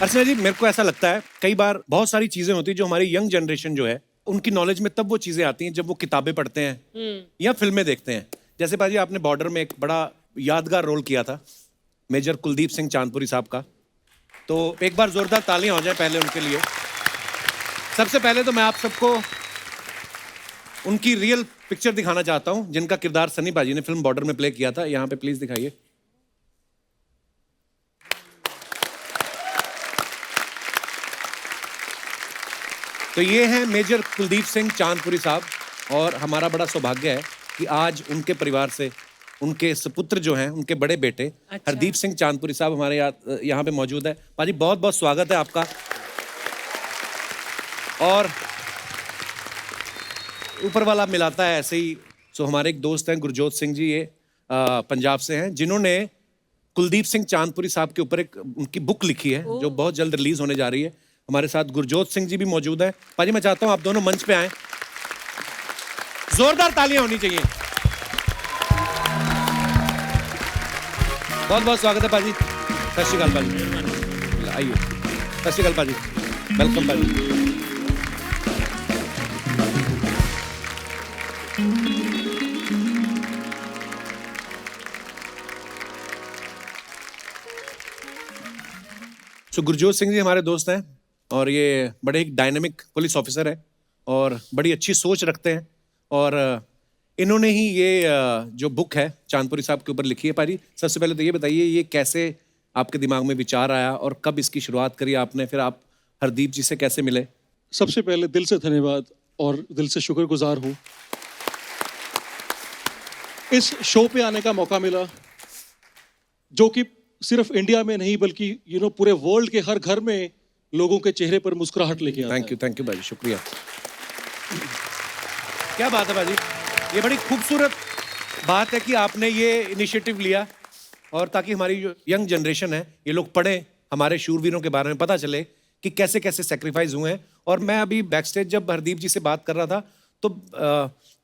अर्चना जी, मेरे को ऐसा लगता है कई बार बहुत सारी चीजें होती है जो हमारी यंग जनरेशन जो है उनकी नॉलेज में तब वो चीजें आती हैं जब वो किताबें पढ़ते हैं या फिल्में देखते हैं। जैसे पाजी आपने बॉर्डर में एक बड़ा यादगार रोल किया था मेजर कुलदीप सिंह चांदपुरी साहब का, तो एक बार जोरदार तालियां हो जाए पहले उनके लिए। सबसे पहले तो मैं आप सबको उनकी रियल पिक्चर दिखाना चाहता हूं जिनका किरदार सनी पाजी ने फिल्म बॉर्डर में प्ले किया था। यहां पे प्लीज दिखाइए। तो ये हैं मेजर कुलदीप सिंह चांदपुरी साहब और हमारा बड़ा सौभाग्य है कि आज उनके परिवार से उनके सुपुत्र जो हैं उनके बड़े बेटे हरदीप सिंह चांदपुरी साहब हमारे यहाँ पे मौजूद है। पाजी बहुत बहुत स्वागत है आपका। और ऊपर वाला मिलाता है ऐसे ही। सो हमारे एक दोस्त हैं गुरजोत सिंह जी, ये पंजाब से हैं, जिन्होंने कुलदीप सिंह चांदपुरी साहब के ऊपर एक उनकी बुक लिखी है जो बहुत जल्द रिलीज होने जा रही है। हमारे साथ गुरजोत सिंह जी भी मौजूद है। पाजी मैं चाहता हूं आप दोनों मंच पे आएं, जोरदार तालियां होनी चाहिए। बहुत बहुत स्वागत है पाजी। सत श्री अकाल पाजी, आइए। सत श्री अकाल पाजी, वेलकम पाजी। तो गुरजोत सिंह जी हमारे दोस्त हैं और ये बड़े एक डायनेमिक पुलिस ऑफिसर है और बड़ी अच्छी सोच रखते हैं। और इन्होंने ही ये जो बुक है चांदपुरी साहब के ऊपर लिखी है। पाजी सबसे पहले तो ये बताइए ये कैसे आपके दिमाग में विचार आया और कब इसकी शुरुआत करी आपने, फिर आप हरदीप जी से कैसे मिले? सबसे पहले दिल से धन्यवाद और दिल से शुक्रगुजार हूँ। इस शो पे आने का मौका मिला जो कि सिर्फ इंडिया में नहीं बल्कि पूरे वर्ल्ड के हर घर में लोगों के चेहरे पर मुस्कुराहट लेके आता है। थैंक यू भाई, शुक्रिया। क्या बात है भाजी, ये बड़ी खूबसूरत बात है कि आपने ये इनिशिएटिव लिया और ताकि हमारी जो यंग जनरेशन है ये लोग पढ़ें, हमारे शूरवीरों के बारे में पता चले कि कैसे कैसे सेक्रीफाइस हुए हैं। और मैं अभी बैक स्टेज जब हरदीप जी से बात कर रहा था तो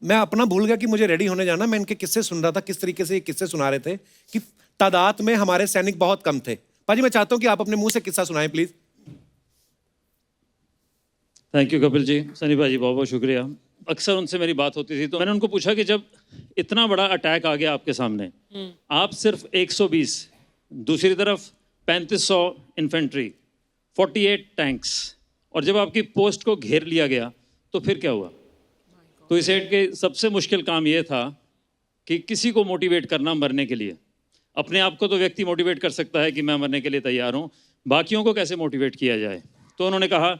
मैं अपना भूल गया कि मुझे रेडी होने जाना। मैं इनके किस्से सुन रहा था, किस तरीके से ये किस्से सुना रहे थे कि तादाद में हमारे सैनिक बहुत कम थे। पाजी मैं चाहता हूं कि आप अपने मुंह से किस्सा सुनाएं please. Thank you Kapil ji. Sunny भाजी बहुत बहुत शुक्रिया। अक्सर उनसे मेरी बात होती थी तो मैंने उनको पूछा कि जब इतना बड़ा अटैक आ गया आपके सामने, आप सिर्फ 120, दूसरी तरफ 3500 इन्फेंट्री, 48 टैंक्स, और जब आपकी पोस्ट को घेर लिया गया तो फिर क्या हुआ? तो इस एड के सबसे मुश्किल काम ये था कि किसी को मोटिवेट करना मरने के लिए। अपने आप को तो व्यक्ति मोटिवेट कर सकता है कि मैं मरने के लिए तैयार हूँ, बाकियों को कैसे मोटिवेट किया जाए? तो उन्होंने कहा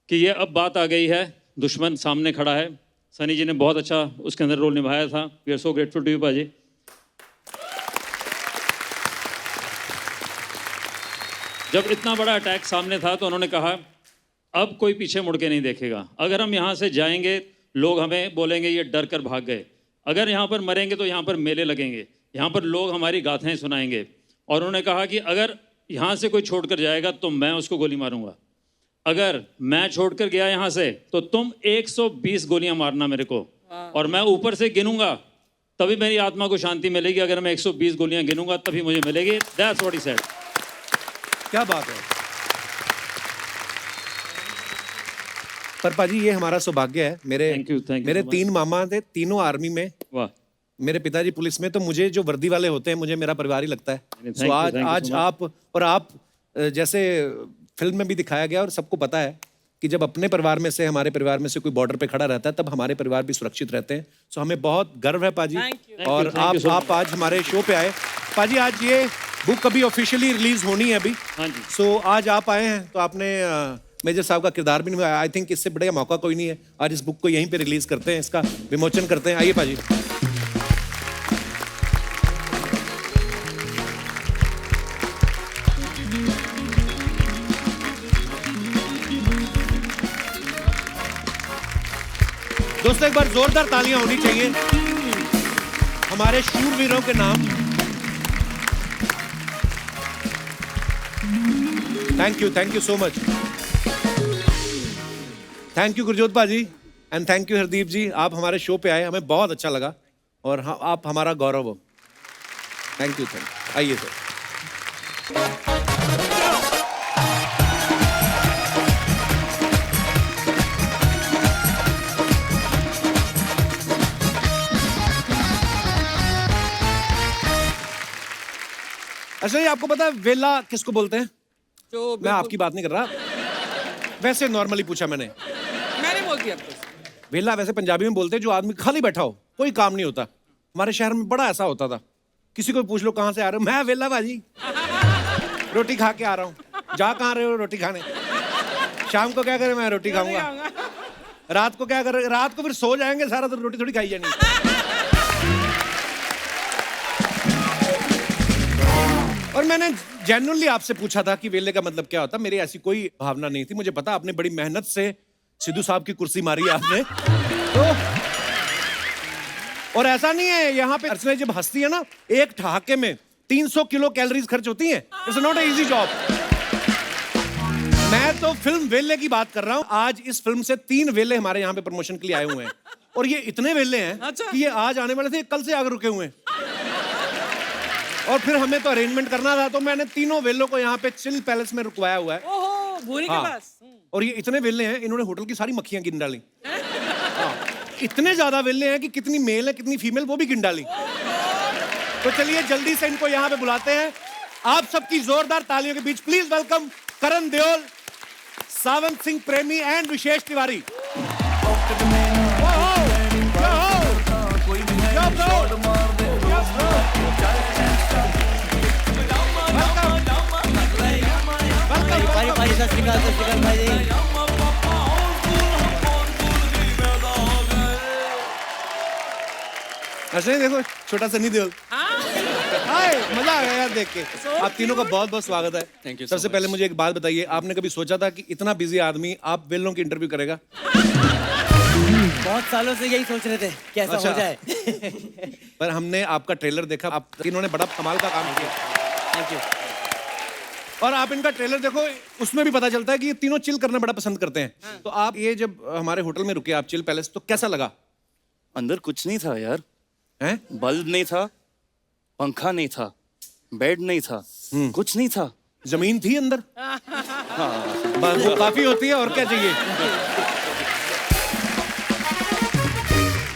कि ये अब बात आ गई है, दुश्मन सामने खड़ा है। सनी जी ने बहुत अच्छा उसके अंदर रोल निभाया था। We are so grateful to you paaji. जब इतना बड़ा अटैक सामने था तो उन्होंने कहा अब कोई पीछे मुड़ के नहीं देखेगा। अगर हम यहाँ से जाएंगे लोग हमें बोलेंगे ये डर कर भाग गए, अगर यहाँ पर मरेंगे तो यहाँ पर मेले लगेंगे, यहाँ पर लोग हमारी गाथाएं सुनाएंगे। और उन्होंने कहा कि अगर यहाँ से कोई छोड़कर जाएगा तो मैं उसको गोली मारूंगा, अगर मैं छोड़कर गया यहाँ से तो तुम 120 गोलियां मारना मेरे को, और मैं ऊपर से गिनूंगा तभी मेरी आत्मा को शांति मिलेगी। अगर मैं 120 गोलियां गिनूंगा तभी मुझे मिलेगी। That's what he said. क्या बात है। पर पाजी ये हमारा सौभाग्य है। Thank you मेरे so 3 मामा थे, तीनों आर्मी में। वाह। मेरे पिताजी पुलिस में, तो मुझे जो वर्दी वाले होते हैं मुझे मेरा परिवार ही लगता है। सो आज आप जैसे फिल्म में भी दिखाया गया और सबको पता है कि जब अपने परिवार में से, हमारे परिवार में से कोई बॉर्डर पे खड़ा रहता है तब हमारे परिवार भी सुरक्षित रहते हैं। सो हमें बहुत गर्व है पाजी। और आप आज हमारे शो पे आए। पाजी आज ये बुक अभी ऑफिशियली रिलीज होनी है अभी। हाँ जी। सो आज आप आए हैं तो आपने मेजर साहब का किरदार भी निभाया। आई थिंक इससे बड़ा मौका कोई नहीं है। आज इस बुक को यहीं पे रिलीज करते हैं, इसका विमोचन करते हैं। आइए पाजी। दोस्तों एक बार जोरदार तालियां होनी चाहिए हमारे शूरवीरों के नाम। Thank you so much. Thank you Gurjot भाजी एंड थैंक यू हरदीप जी। आप हमारे शो पे आए, हमें बहुत अच्छा लगा और आप हमारा गौरव हो। Thank you. आइए सर। अच्छा ये आपको पता है वेला किसको बोलते हैं? जो मैं आपकी बात नहीं कर रहा, वैसे नॉर्मली पूछा मैंने। मैंने बोल दिया आपको। वेला वैसे पंजाबी में बोलते हैं जो आदमी खाली बैठा हो, कोई काम नहीं होता। हमारे शहर में बड़ा ऐसा होता था, किसी को पूछ लो कहाँ से आ रहे हो, मैं वेला बाजी, रोटी खा के आ रहा हूँ। जा कहाँ रहे हो? रोटी खाने। शाम को क्या करें? मैं रोटी खाऊंगा। रात को क्या करें? रात को फिर सो जाएंगे, सारा दिन रोटी थोड़ी खाई जानी। और मैंने जेन्युइनली आपसे पूछा था कि वेले का मतलब क्या होता। मेरी ऐसी कोई भावना नहीं थी, मुझे पता आपने बड़ी मेहनत से सिद्धू साहब की कुर्सी मारी है आपने तो। और ऐसा नहीं है, यहाँ पे अर्चना जब हंसती है ना, एक ठहाके में 300 किलो कैलोरीज खर्च होती हैं। It's not a easy job. मैं तो फिल्म वेले की बात कर रहा हूँ। आज इस फिल्म से 3 वेले हमारे यहाँ पे प्रमोशन के लिए आए हुए हैं, और ये इतने वेले हैं अच्छा। कि ये आज आने वाले थे, कल से आगे रुके हुए हैं। और फिर हमें तो अरेंजमेंट करना था, तो मैंने तीनों वेलों को यहाँ पे चिल पैलेस में रुकवाया हुआ है। ओहो, भूरी के हाँ। पास। और ये इतने वेले हैं, इन्होंने होटल की सारी मक्खियां गिन डाली। हाँ। इतने ज्यादा वेले हैं कि कितनी मेल है कितनी फीमेल वो भी गिन डाली। तो चलिए जल्दी से इनको यहाँ पे बुलाते हैं। आप सबकी जोरदार तालियों के बीच प्लीज वेलकम करण देओल, सावंत सिंह प्रेमी एंड विशेष तिवारी। सत श्री अकाल भाई जी। अच्छा देखो छोटा सनी देओल। हाय, मजा आ गया यार देख के। आप तीनों का बहुत बहुत स्वागत है। Thank you so सबसे पहले मुझे एक बात बताइए, आपने कभी सोचा था कि इतना बिजी आदमी आप वेलों की इंटरव्यू करेगा? बहुत सालों से यही सोच रहे थे कि ऐसा अच्छा। हो जाए। पर हमने आपका ट्रेलर देखा, आप तीनों ने बड़ा कमाल का काम किया। Thank you. और आप इनका ट्रेलर देखो, उसमें भी पता चलता है कि ये तीनों चिल करना बड़ा पसंद करते हैं। तो आप ये जब हमारे होटल में रुके आप चिल पैलेस, तो कैसा लगा? अंदर कुछ नहीं था यार, हैं? बल्ब नहीं था, पंखा नहीं था, बेड नहीं था, कुछ नहीं था। जमीन थी अंदर? बस वो काफी होती है, और क्या चाहिए।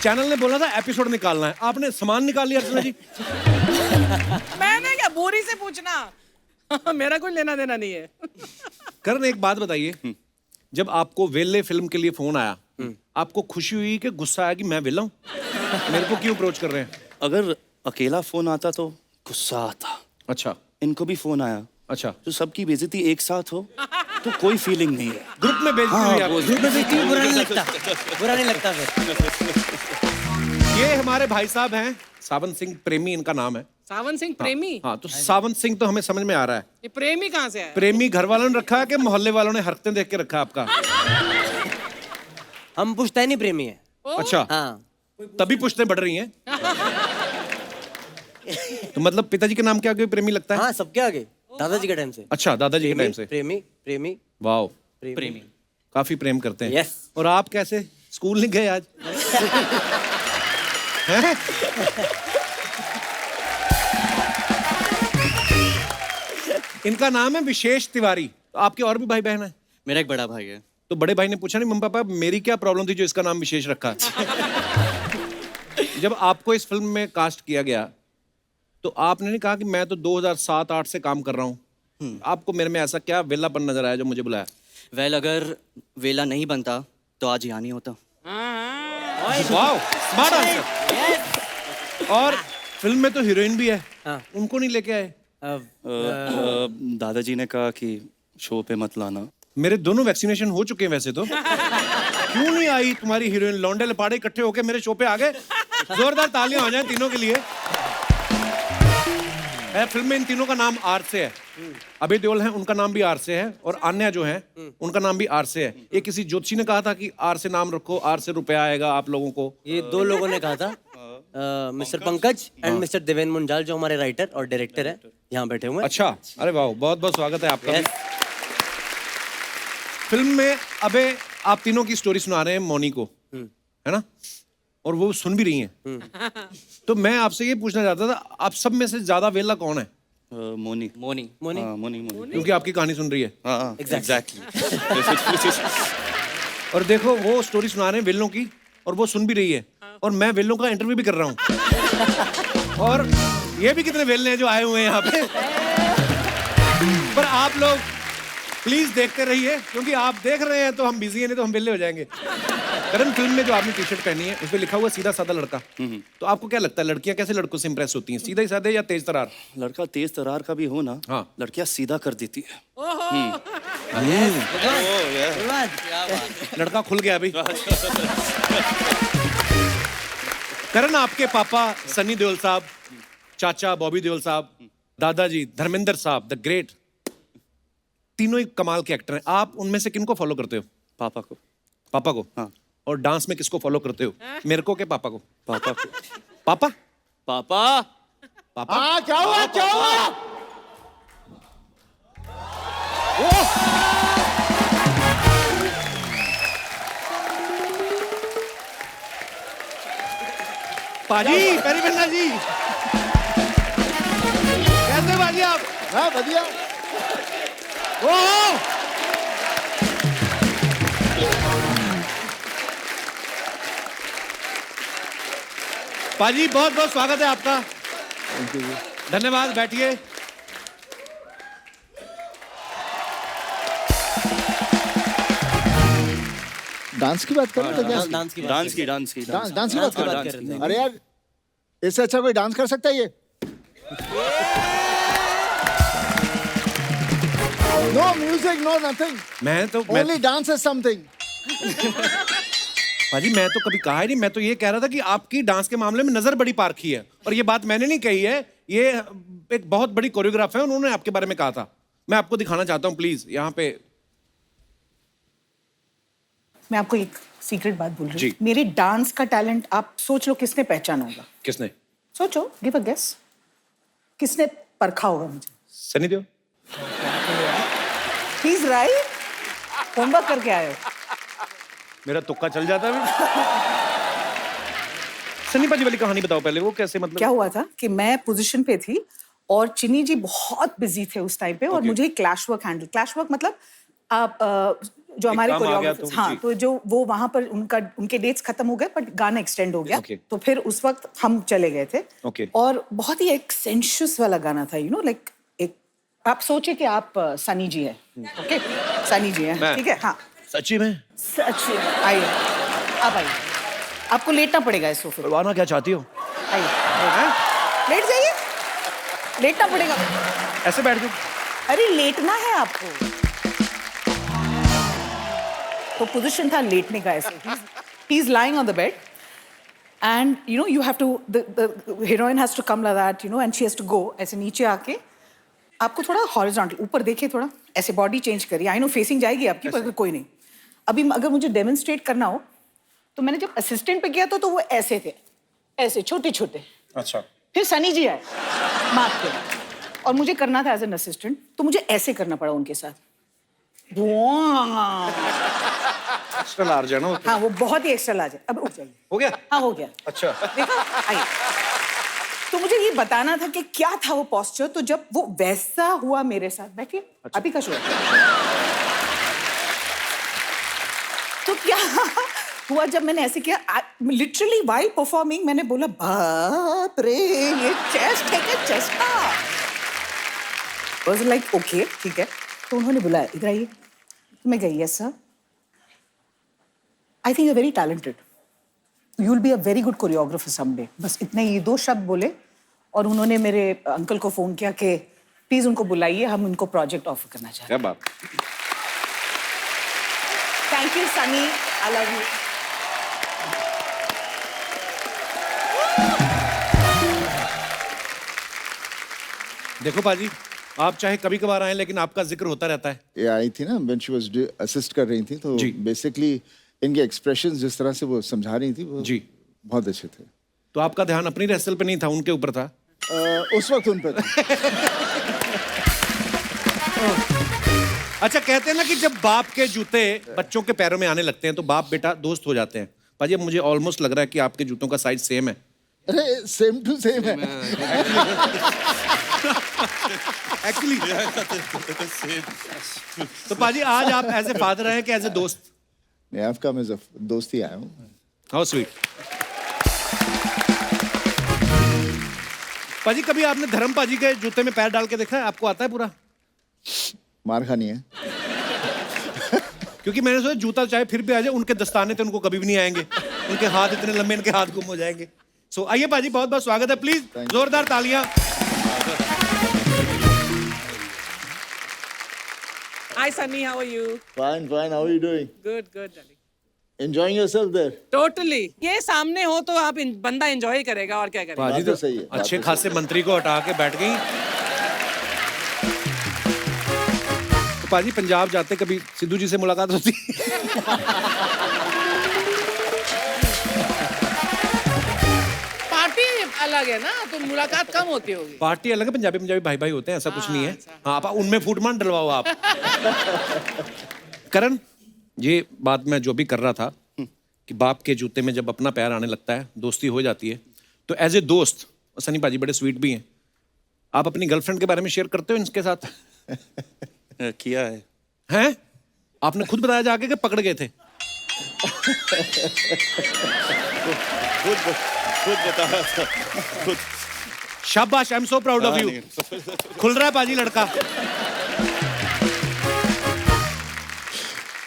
चैनल ने बोला था एपिसोड निकालना है, आपने सामान निकाल लिया अर्चना जी। मैंने क्या, बोरी से पूछना। मेरा कोई लेना देना नहीं है। करण एक बात बताइए, जब आपको वेले फिल्म के लिए फोन आया, आपको खुशी हुई कि गुस्सा आया कि मैं वेला हूं, मेरे को क्यों अप्रोच कर रहे हैं? अगर अकेला फोन आता तो गुस्सा आता, अच्छा इनको भी फोन आया, अच्छा, तो सबकी बेइज्जती एक साथ हो तो कोई फीलिंग नहीं है। ग्रुप में बेइज्जती हुई आपको? ग्रुप में बेइज्जती बुरा नहीं लगता, बुरा नहीं लगता फिर। ये हमारे भाई साहब हैं, सावंत सिंह प्रेमी इनका नाम है। सावंत सिंह प्रेमी। हाँ, तो सावंत सिंह तो हमें समझ में आ रहा है। ये प्रेमी कहाँ से आया? प्रेमी घर वालों ने रखा है कि मोहल्ले वालों ने हरकतें देख के रखा आपका? हम पुश्तैनी प्रेमी है। अच्छा, हाँ। तभी पुश्तें बढ़ रही हैं। तो मतलब पिताजी के नाम के आगे प्रेमी लगता है? हाँ, सबके आगे, दादाजी के टाइम से। अच्छा, दादाजी के टाइम से। प्रेमी प्रेमी वाओ, प्रेमी। काफी प्रेम करते हैं। Yes. और आप कैसे स्कूल नहीं गए आज? हैं? इनका नाम है विशेष तिवारी। तो आपके और भी भाई बहन हैं? मेरा एक बड़ा भाई है। तो बड़े भाई ने पूछा नहीं मम्मी पापा मेरी क्या प्रॉब्लम थी जो इसका नाम विशेष रखा? जब आपको इस फिल्म में कास्ट किया गया तो आपने नहीं कहा कि मैं तो 2007-8 से काम कर रहा हूँ? आपको मेरे में ऐसा क्या वेलापन नजर आया जो मुझे बुलाया? वेल, अगर वेला नहीं बनता तो आज यहाँ नहीं होता। Wow, smart answer. और फिल्म में तो हीरोइन भी है, हाँ। उनको नहीं लेके आए? दादाजी ने कहा कि शो पे मत लाना। मेरे दोनों वैक्सीनेशन हो चुके हैं वैसे तो। क्यों नहीं आई तुम्हारी हीरोइन? लौंडे लपाड़े इकट्ठे होके मेरे शो पे आ गए। जोरदार तालियां हो जाएं तीनों के लिए। फिल्म में इन तीनों का नाम आर से है। अभय देओल हैं, उनका नाम भी आर से है, और अन्या जो है उनका नाम भी आर से है। ये किसी ज्योतिषी ने कहा था कि आर से नाम रखो, आर से रुपया आएगा आप लोगों को। ये 2 लोगों ने कहा था, mister Pankaj and mister Devendra Munjal, जो हमारे राइटर और डायरेक्टर हैं, यहाँ बैठे हुए हैं। अच्छा, अरे वाह, बहुत बहुत स्वागत है आपका भी। Yes. फिल्म में अबे आप तीनों की स्टोरी सुना रहे हैं मौनी को, है ना? और वो सुन भी रही हैं। तो मैं आपसे ये पूछना चाहता था, आप सब में से ज्यादा वेला कौन है? मोनी मोनी। मोनी। हाँ, मोनी क्योंकि आपकी कहानी सुन रही है। हाँ, एग्जैक्टली। और देखो वो स्टोरी सुना रहे हैं वेलों की, और वो सुन भी रही है, और मैं वेलों का इंटरव्यू भी कर रहा हूँ। और ये भी कितने वेले हैं जो आए हुए हैं यहाँ पे। पर आप लोग प्लीज देखते रहिए, क्योंकि आप देख रहे हैं तो हम बिजी हैं, नहीं तो हम विले हो जाएंगे। करण, फिल्म में जो आपने टी शर्ट पहनी है उस पे लिखा हुआ सीधा साधा लड़का, तो आपको क्या लगता है लड़कियां कैसे लड़कों से इंप्रेस होती हैं, सीधा ही साधे या तेज तरार? लड़का तेज तरार का भी हो ना, हाँ। लड़कियां सीधा कर देती है। लड़का खुल गया अभी। करण, आपके पापा सनी देओल साहब, चाचा बॉबी देओल साहब, दादाजी धर्मेंद्र साहब द ग्रेट, तीनों ही कमाल के एक्टर हैं। आप उनमें से किनको फॉलो करते हो? पापा को। पापा को? हाँ। और डांस में किसको फॉलो करते हो? मेरे को के पापा को? पापा को। पापा? पापा पापा? क्या हुआ क्या हुआ? पाजी, पेरी बन्ना जी, कैसे बाजी आप? हाँ बढ़िया। ओह! पाजी, बहुत बहुत स्वागत है आपका। धन्यवाद, बैठिए। डांस की बात कर रहे थे क्या? डांस की बात डांस की डांस की डांस की बात कर बात रहे कर थे। रहे थे। अरे यार, इससे अच्छा कोई डांस कर सकता है ये? नो म्यूजिक, नो नथिंग, मैं ओनली डांस इज समथिंग। पाजी, मैं तो कभी कहा ही नहीं, मैं तो ये कह रहा था कि आपकी डांस के मामले में नजर बड़ी पारखी है, और ये बात मैंने नहीं कही है, ये एक बहुत बड़ी कोरियोग्राफर है, उन्होंने आपके बारे में कहा था। मैं आपको दिखाना चाहता हूँ, प्लीज यहाँ पे। मैं आपको एक सीक्रेट बात बोल रही जी। हूँ, मेरे डांस का टैलेंट आप सोच लो किसने पहचाना होगा? किसने? सोचो, गिव अ गेस, किसने परखा होगा मुझे? Sunny Deol? He is right, homework करके आए हो। मेरा तुक्का चल जाता है। सनी पाजी वाली कहानी बताओ पहले, वो कैसे, मतलब क्या हुआ था कि मैं पोजीशन पे थी और चिनी जी बहुत बिजी थे उस टाइम पे, और Okay. मुझे क्लैश वर्क मतलब आप जो हमारे काम आ गया कोरियोग्राफर्स, तो, हाँ, जी। तो जो वो वहां पर उनके डेट्स खत्म हो गए, बट गाना एक्सटेंड हो गया। Okay. तो फिर उस वक्त हम चले गए थे। Okay. और बहुत ही एक सेंशुअस वाला गाना था, यू नो, लाइक एक, आप सोचे कि आप सनी जी हैं, ओके, सनी जी हैं, मैं? ठीक है, हाँ, सच्ची में? सच, आइए, आप आइए, आपको लेटना पड़ेगा इस सोफे पे, करवाना क्या चाहती हो? आइए, लेट जाइए, लेटना पड़ेगा। ऐसे बैठ जाओ। अरे लेटना है आपको, तो पोजीशन था लेटने का ऐसे। He is lying on the bed and you know you have to, the heroine has to come like that, you know, and she has to go ऐसे नीचे आके, आपको थोड़ा हॉरिजॉन्टल ऊपर देखिए, थोड़ा ऐसे बॉडी चेंज करिए। आई नो फेसिंग जाएगी आपकी, पर कोई नहीं। अभी अगर मुझे डेमोन्स्ट्रेट करना हो तो मैंने जब असिस्टेंट पे किया तो वो ऐसे थे, ऐसे छोटे छोटे। अच्छा। फिर सनी जी आए मार्क पे, और मुझे करना था एज एन असिस्टेंट, तो मुझे ऐसे करना पड़ा उनके साथ। एक्स्ट्रा लार्ज है ना वो? हाँ, वो बहुत ही एक्स्ट्रा लार्ज है। अब उठ जाइए। हो गया? हाँ, हो गया। अच्छा। देखा, आइए। तो मुझे ये बताना था कि क्या था वो पोस्चर, तो जब वो वैसा हुआ मेरे साथ, बैठिए, अभी का शो है। तो क्या हुआ जब मैंने ऐसे किया, लिटरली व्हाइल परफॉर्मिंग, मैंने बोला बाप रे, ये चेस्ट है क्या? चेस्ट था। वाज लाइक ओके, ठीक है। तो उन्होंने बुलाया, इधर आइए। तो मैं गई, yes sir, I think you are very talented, you will be a very good choreographer someday. बस इतने ही 2 शब्द बोले, और उन्होंने मेरे अंकल को फोन किया कि प्लीज उनको बुलाइए, हम उनको प्रोजेक्ट ऑफर करना चाहते हैं। क्या बात। Thank you Sunny, I love you. देखो पाजी, आप चाहे कभी कभार आए, लेकिन आपका जिक्र होता रहता है। ये आई थी ना, व्हेन शी वाज असिस्ट कर रही थी, तो जी। बेसिकली इनके एक्सप्रेशंस जिस तरह से वो समझा रही थी, वो जी। बहुत अच्छे थे। तो आपका ध्यान अपनी रेसल पे नहीं था, उनके ऊपर था? उस वक्त उन पर अच्छा, कहते हैं ना कि जब बाप के जूते बच्चों के पैरों में आने लगते हैं तो बाप बेटा दोस्त हो जाते हैं। पाजी, अब मुझे ऑलमोस्ट लग रहा है कि आपके जूतों का साइज सेम है। अरे सेम टू सेम है। एक्चुअली तो पाजी, आज आप एज ए फादर आए कि एज ए दोस्त? नहीं, आपका मैं दोस्त ही आया हूँ। How sweet. पाजी, कभी आपने धर्म पाजी के जूते में पैर डाल के देखा है? आपको आता है पूरा? मार खानी है। क्योंकि मैंने सोचा जूता चाहे फिर भी आ जाए, उनके दस्ताने तो उनको कभी भी नहीं आएंगे, उनके हाथ इतने लंबे, इनके हाथ गुम हो जाएंगे। सो आइए पाजी, बहुत बहुत स्वागत है, प्लीज जोरदार तालियां। Hi Sunny, how are you? Fine, fine. How are you doing? Good, good, darling. Enjoying yourself there? Totally. ये सामने हो तो आप बंदा एंजॉय करेगा और क्या करेगा। पाजी बात तो तो सही है, बात अच्छे तो खासे मंत्री को हटा के बैठ गई। तो पाजी पंजाब जाते कभी सिद्धू जी से मुलाकात होती? पार्टी अलग है ना, तो मुलाकात कम होती होगी। पार्टी अलग है, पंजाबी पंजाबी भाई भाई होते हैं, ऐसा कुछ नहीं है। हाँ, आप उनमें फूटमान डलवाओ आप। करण, ये बात मैं जो भी कर रहा था कि बाप के जूते में जब अपना पैर आने लगता है, दोस्ती हो जाती है, तो एज ए दोस्त सनी पाजी बड़े स्वीट भी हैं, आप अपनी गर्लफ्रेंड के बारे में शेयर करते हो इनके साथ? किया है। हैं? आपने खुद बताया जाके कि पकड़ गए थे? खुद बताया था, खुद। शाबाश, I am so proud of you. खुल रहा है पाजी लड़का।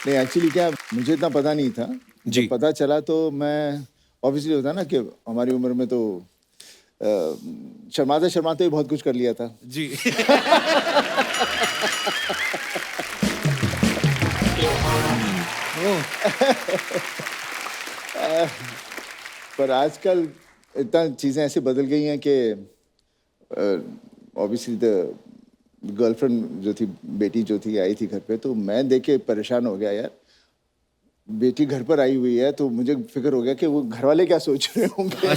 नहीं, एक्चुअली क्या, मुझे इतना पता नहीं था। जी। जब पता चला तो मैं, ऑब्वियसली होता है ना कि हमारी उम्र में तो शर्माते शर्माते ही बहुत कुछ कर लिया था। जी। पर आजकल इतना चीज़ें ऐसे बदल गई हैं कि ऑब्वियसली गर्लफ्रेंड जो थी, बेटी जो थी, आई थी घर पे, तो मैं देख के परेशान हो गया यार। बेटी घर पर आई हुई है तो मुझे फिक्र हो गया कि वो घर वाले क्या सोच रहे होंगे।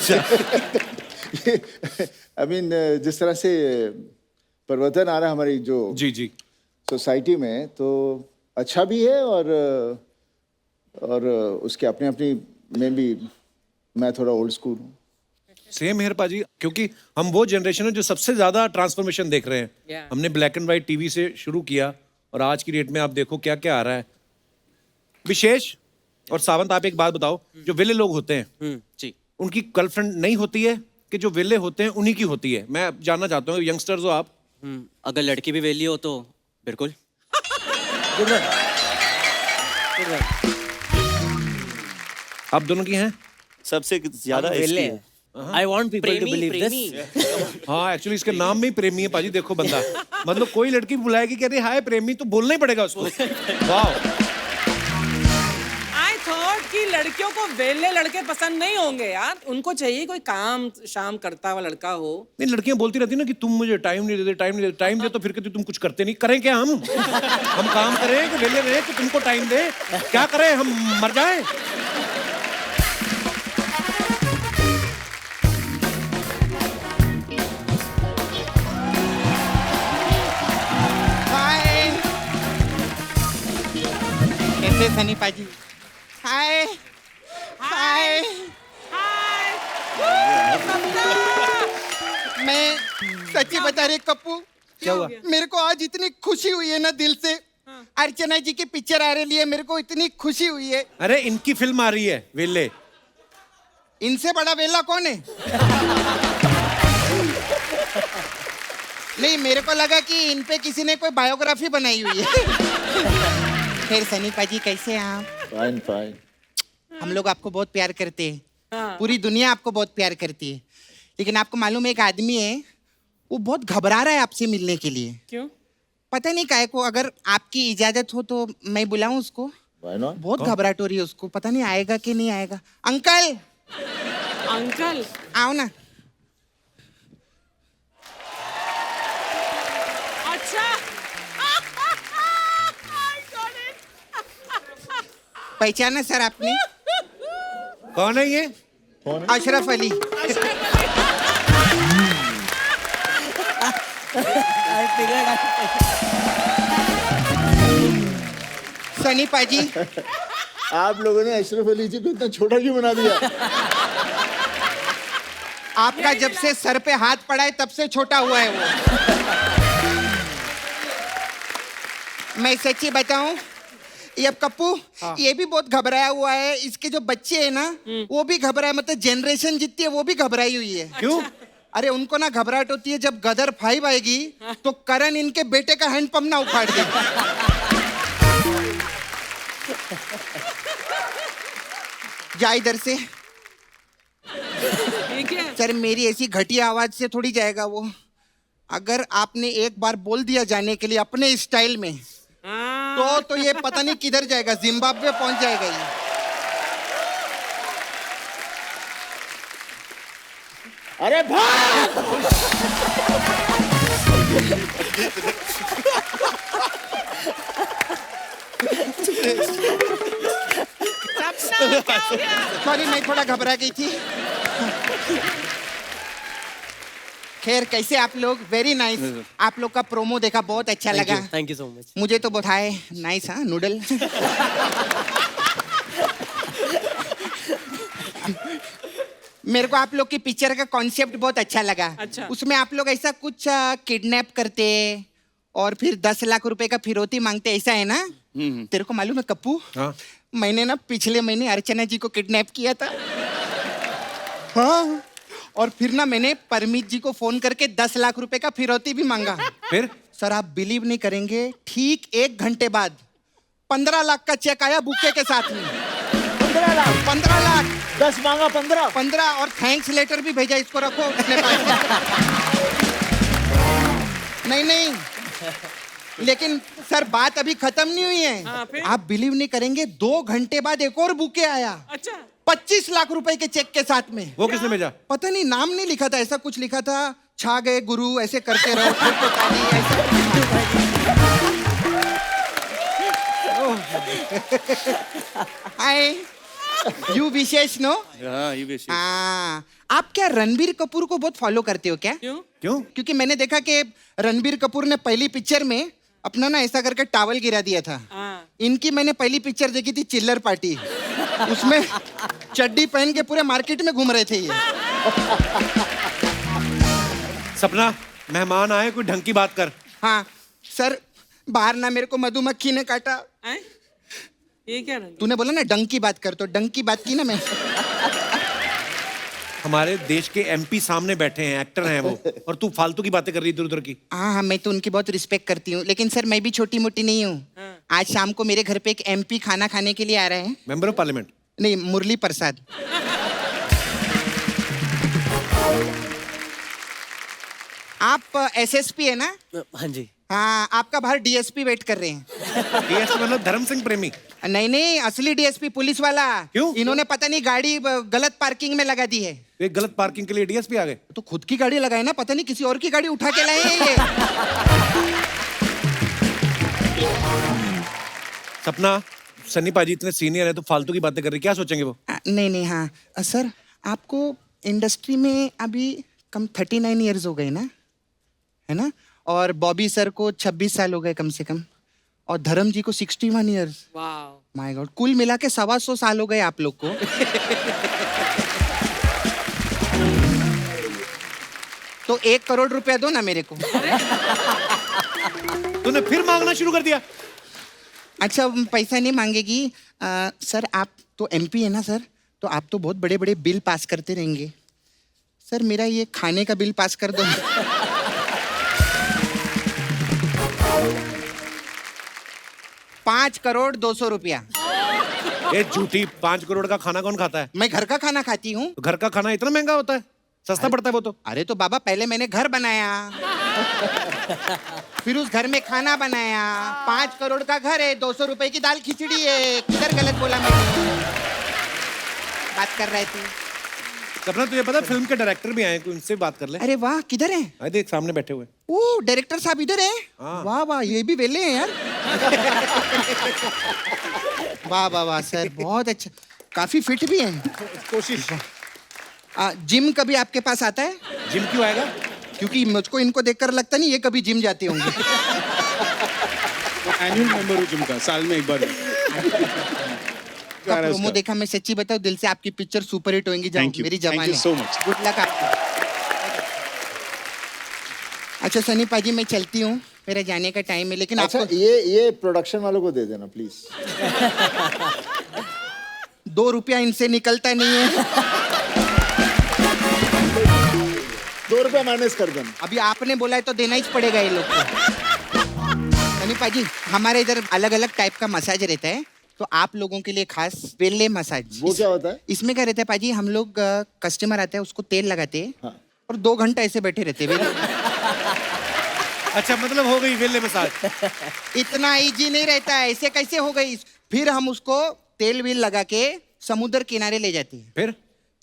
आई मीन जिस तरह से परिवर्तन आ रहा है हमारी जो जी जी सोसाइटी में, तो अच्छा भी है और उसके अपने अपनी में भी मैं थोड़ा ओल्ड स्कूल हूँ। सेम हेयर पाजी, क्योंकि हम वो जनरेशन है जो सबसे ज्यादा ट्रांसफॉर्मेशन देख रहे हैं। Yeah. हमने ब्लैक एंड व्हाइट टीवी से शुरू किया और आज की डेट में आप देखो क्या क्या आ रहा है। विशेष और सावंत, आप एक बात बताओ, जो विले लोग होते हैं जी। उनकी गर्लफ्रेंड नहीं होती है कि जो विले होते हैं उन्हीं की होती है? मैं जानना चाहता हूँ, यंगस्टर्स हो आप। अगर लड़की भी वेली हो तो बिल्कुल। आप दोनों की हैं? सबसे ज्यादा इसकी है। I want people to believe this. हाँ, एक्चुअली इसके नाम में ही प्रेमी है पाजी। देखो बंदा, मतलब कोई लड़की बुलाएगी कहती हाय प्रेमी, तो बोलना ही पड़ेगा उसको। वाह। आई थॉट कि लड़कियों को वेले लड़के पसंद नहीं होंगे यार, उनको चाहिए कोई काम शाम करता हुआ लड़का हो। नहीं, लड़कियां बोलती रहती ना कि तुम मुझे टाइम नहीं देते, टाइम नहीं देते, टाइम दे, तो फिर कहती तुम कुछ करते नहीं। करें क्या हम काम करें कि वेले रहे कि तुमको टाइम दे? क्या करें, हम मर जाएं? कैसे सनी पाजी? हाय हाय मैं सच्ची बता रही कप्पू, क्या हुआ? मेरे को आज इतनी खुशी हुई है ना दिल से। अर्चना जी की पिक्चर आ रही है, मेरे को इतनी खुशी हुई है। अरे इनकी फिल्म आ रही है वेले। इनसे बड़ा वेला कौन है? नहीं, मेरे को लगा कि इन पे किसी ने कोई बायोग्राफी बनाई हुई है। फिर सनी पाजी कैसे हैं आप? Fine fine. हम लोग आपको बहुत प्यार करते हैं, पूरी दुनिया आपको बहुत प्यार करती है, लेकिन आपको मालूम है एक आदमी है, वो बहुत घबरा रहा है आपसे मिलने के लिए। क्यों? पता नहीं काहे को। अगर आपकी इजाजत हो तो मैं बुलाऊं उसको? Why not? बहुत घबराहट हो रही है उसको, पता नहीं आएगा कि नहीं आएगा। अंकल, अंकल आओ ना। अच्छा। पहचाना सर आपने? कौन है ये? अशरफ अली। सनी पाजी, आप लोगों ने अशरफ अली जी को इतना छोटा क्यों बना दिया? आपका जब से सर पे हाथ पड़ा है तब से छोटा हुआ है वो। मैं सच्ची बताऊं, ये अब कप्पू ये भी बहुत घबराया हुआ है। इसके जो बच्चे हैं ना वो भी घबराए, मतलब जनरेशन जितनी है वो भी घबराई हुई है। क्यों? अरे उनको ना घबराहट होती है जब गदर 5 आएगी तो करण इनके बेटे का हैंडपंप ना उखाड़ दे। जा इधर से। ठीक है। सर मेरी ऐसी घटिया आवाज से थोड़ी जाएगा वो। अगर आपने एक बार बोल दिया जाने के लिए अपने स्टाइल में तो ये पता नहीं किधर जाएगा, जिम्बाब्वे पहुंच जाएगा ये। अरे भाग। सॉरी मैं थोड़ा घबरा गई थी। खैर कैसे आप लोग? Very nice. आप लोग का प्रोमो देखा, बहुत अच्छा लगा। Thank you so much. मुझे तो बहुत हाय नाइस। हाँ नूडल। मेरे को आप लोग की पिक्चर का कॉन्सेप्ट बहुत अच्छा लगा। अच्छा। उसमें आप लोग ऐसा कुछ किडनैप करते और फिर 10 लाख रुपए का फिरौती मांगते, ऐसा है ना? तेरे को मालूम है कप्पू? हाँ। मैंने ना पिछले महीने अर्चना जी को किडनैप किया था। हाँ। और फिर ना मैंने परमीत जी को फोन करके 10 लाख रुपए का फिरौती भी मांगा। फिर सर आप बिलीव नहीं करेंगे, ठीक 1 घंटे बाद 15 लाख का चेक आया बुके के साथ में। 15 लाख। 15 लाख। 10 मांगा 15 और थैंक्स लेटर भी भेजा, इसको रखो अपने पास। नहीं लेकिन सर बात अभी खत्म नहीं हुई है। फिर? आप बिलीव नहीं करेंगे, 2 घंटे बाद एक और बुके आया। अच्छा। 25 लाख रुपए के चेक के साथ में। वो किसने भेजा? पता नहीं, नाम नहीं लिखा था, ऐसा कुछ लिखा था, छा गए गुरु, ऐसे करते रहो, फिर तो ताली, ऐसा। Hi you Vishesh no? हाँ ये विशेष। हाँ, आप क्या रणबीर कपूर को बहुत फॉलो करते हो क्या? क्यों? क्योंकि मैंने देखा कि रणबीर कपूर ने पहली पिक्चर में अपना ना ऐसा करके टावल गिरा दिया था। इनकी मैंने पहली पिक्चर देखी थी चिल्लर पार्टी। उसमें चड्डी पहन के पूरे मार्केट में घूम रहे थे ये। सपना, मेहमान आए, कोई ढंग की बात कर। हाँ सर, बाहर ना मेरे को मधुमक्खी ने काटा। ये क्या रंग? तूने बोला ना डंक की बात कर, तो डंक की बात की ना मैं। हमारे देश के एमपी सामने बैठे हैं, एक्टर हैं वो, और तू फालतू की बातें कर रही है इधर उधर की। हाँ मैं तो उनकी बहुत रिस्पेक्ट करती हूँ, लेकिन सर मैं भी छोटी मोटी नहीं हूँ। आज शाम को मेरे घर पे एक एमपी खाना खाने के लिए आ रहे हैं। Member of parliament? नहीं, मुरली प्रसाद। आप एसएसपी है ना? हाँ जी। हाँ, आपका बाहर डीएसपी वेट कर रहे हैं। डीएसपी मतलब धर्म सिंह प्रेमी? नहीं, असली डीएसपी पुलिस वाला। क्यों? इन्होंने पता नहीं गाड़ी गलत पार्किंग में लगा दी है। एक गलत पार्किंग के लिए डीएसपी आ गए? तो खुद की गाड़ी लगाए ना, पता नहीं किसी और की गाड़ी उठा के लाए हैं ये। सपना, सन्नी पाजी इतने सीनियर है तो फालतू की बातें कर रही, क्या सोचेंगे वो? नहीं हाँ सर, आपको इंडस्ट्री में अभी कम 39 इयर्स हो गए ना, है ना? और बॉबी सर को 26 साल हो गए कम से कम, और धर्म जी को 61 इयर्स। माय गॉड, कुल मिला के 125 साल हो गए आप लोग को। तो 1 करोड़ रुपया दो ना मेरे को। तूने फिर मांगना शुरू कर दिया? अच्छा, पैसा नहीं मांगेगी। सर आप तो एमपी है ना सर, तो आप तो बहुत बड़े बड़े बिल पास करते रहेंगे। सर मेरा ये खाने का बिल पास कर दो। 5 करोड़ 200 रुपया। ये झूठी, 5 करोड़ का खाना कौन खाता है? मैं घर का खाना खाती हूँ। तो घर का खाना इतना महंगा होता है? सस्ता पड़ता है वो तो। अरे तो बाबा, पहले मैंने घर बनाया, फिर उस घर में खाना बनाया। 5 करोड़ का घर है, 200 रुपए की दाल खिचड़ी है। किधर गलत बोला मैंने? बात कर रहे थे। सपना, तुझे पता फिल्म के डायरेक्टर भी आए, कोई उनसे बात कर ले। अरे वाह, किधर है? अरे देख सामने बैठे हुए। ओ, डायरेक्टर साहब इधर है? वाह वाह, ये भी वेले हैं यार। वाह वाह वाह सर, बहुत अच्छा, काफी फिट भी हैं। कोशिश। जिम कभी आपके पास आता है? जिम क्यों आएगा? क्योंकि मुझको इनको देखकर लगता नहीं ये कभी जिम जाते होंगे। एनुअल मेंबर हूँ जिम का, साल में एक बार। का प्रोमो देखा, मैं सच्ची बताऊं, दिल से आपकी पिक्चर सुपर हिट होंगी। जाओ, मेरी जवानी। Thank you so much. Good luck आपको। अच्छा सनी पाजी, मैं चलती हूँ, मेरा जाने का टाइम है, लेकिन अच्छा आपको ये प्रोडक्शन वालों को दे देना प्लीज। 2 रुपया इनसे निकलता नहीं है। ₹2 माइनस कर देना। अभी आपने बोला है तो देना ही पड़ेगा ये लोग को। सनी पाजी, हमारे इधर अलग अलग टाइप का मसाज रहता है, तो आप लोगों के लिए खास वेल्ले मसाज। वो क्या होता है? इसमें क्या रहता है पाजी, हम लोग कस्टमर आते हैं, उसको तेल लगाते हैं हाँ। और 2 घंटा ऐसे बैठे रहते हैं। अच्छा, मतलब हो गई वेल्ले मसाज। इतना इजी नहीं रहता है, ऐसे कैसे हो गई? फिर हम उसको तेल व्हील लगा के समुद्र किनारे ले जाते हैं,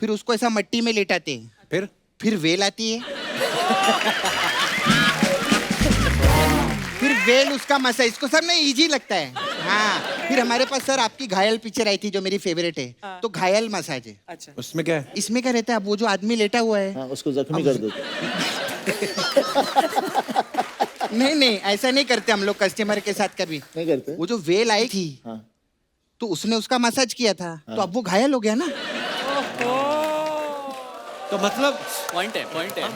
फिर उसको ऐसा मिट्टी में लेटाते हैं, फिर वेल आती है, फिर वेल उसका मसाज। इसको सब ना इजी लगता है। हाँ, फिर हमारे पास सर आपकी घायल पिक्चर आई थी जो मेरी फेवरेट है, तो घायल मसाज है। अच्छा, उसमें क्या है? इसमें क्या रहता है, अब वो जो आदमी लेटा हुआ है, हाँ, उसको जख्मी कर देते। नहीं नहीं ऐसा नहीं करते हम लोग कस्टमर के साथ कभी। नहीं करते? वो जो वेल आई थी, हाँ। तो उसने उसका मसाज किया था, तो अब वो घायल हो गया ना। तो मतलब पॉइंट है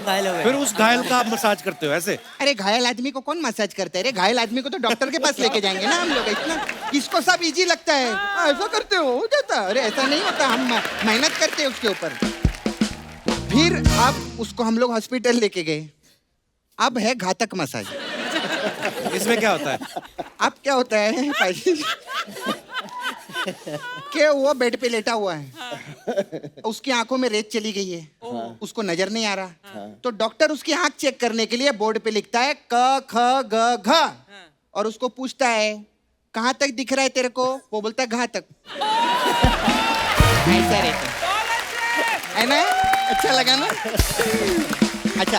घायल हो गए। फिर उस घायल का आप मसाज करते हो ऐसे? अरे घायल आदमी को कौन मसाज करता है? अरे घायल आदमी को तो डॉक्टर के पास लेके जाएंगे ना हम लोग। इतना इसको सब इजी लगता है, ऐसा करते हो जाता। अरे ऐसा नहीं होता, हम मेहनत करते हैं उसके ऊपर। फिर अब उसको हम लोग हॉस्पिटल लेके गए, अब है घातक मसाज। इसमें क्या होता है? अब क्या होता है भाई कि वो बेड पे लेटा हुआ है, उसकी आंखों में रेत चली गई है, उसको नजर नहीं आ रहा, तो डॉक्टर उसकी आंख चेक करने के लिए बोर्ड पे लिखता है क ख ग घ, और उसको पूछता है कहाँ तक दिख रहा है तेरे को? वो बोलता है घा तक। ऐसा रहता है ना? अच्छा लगा ना? अच्छा,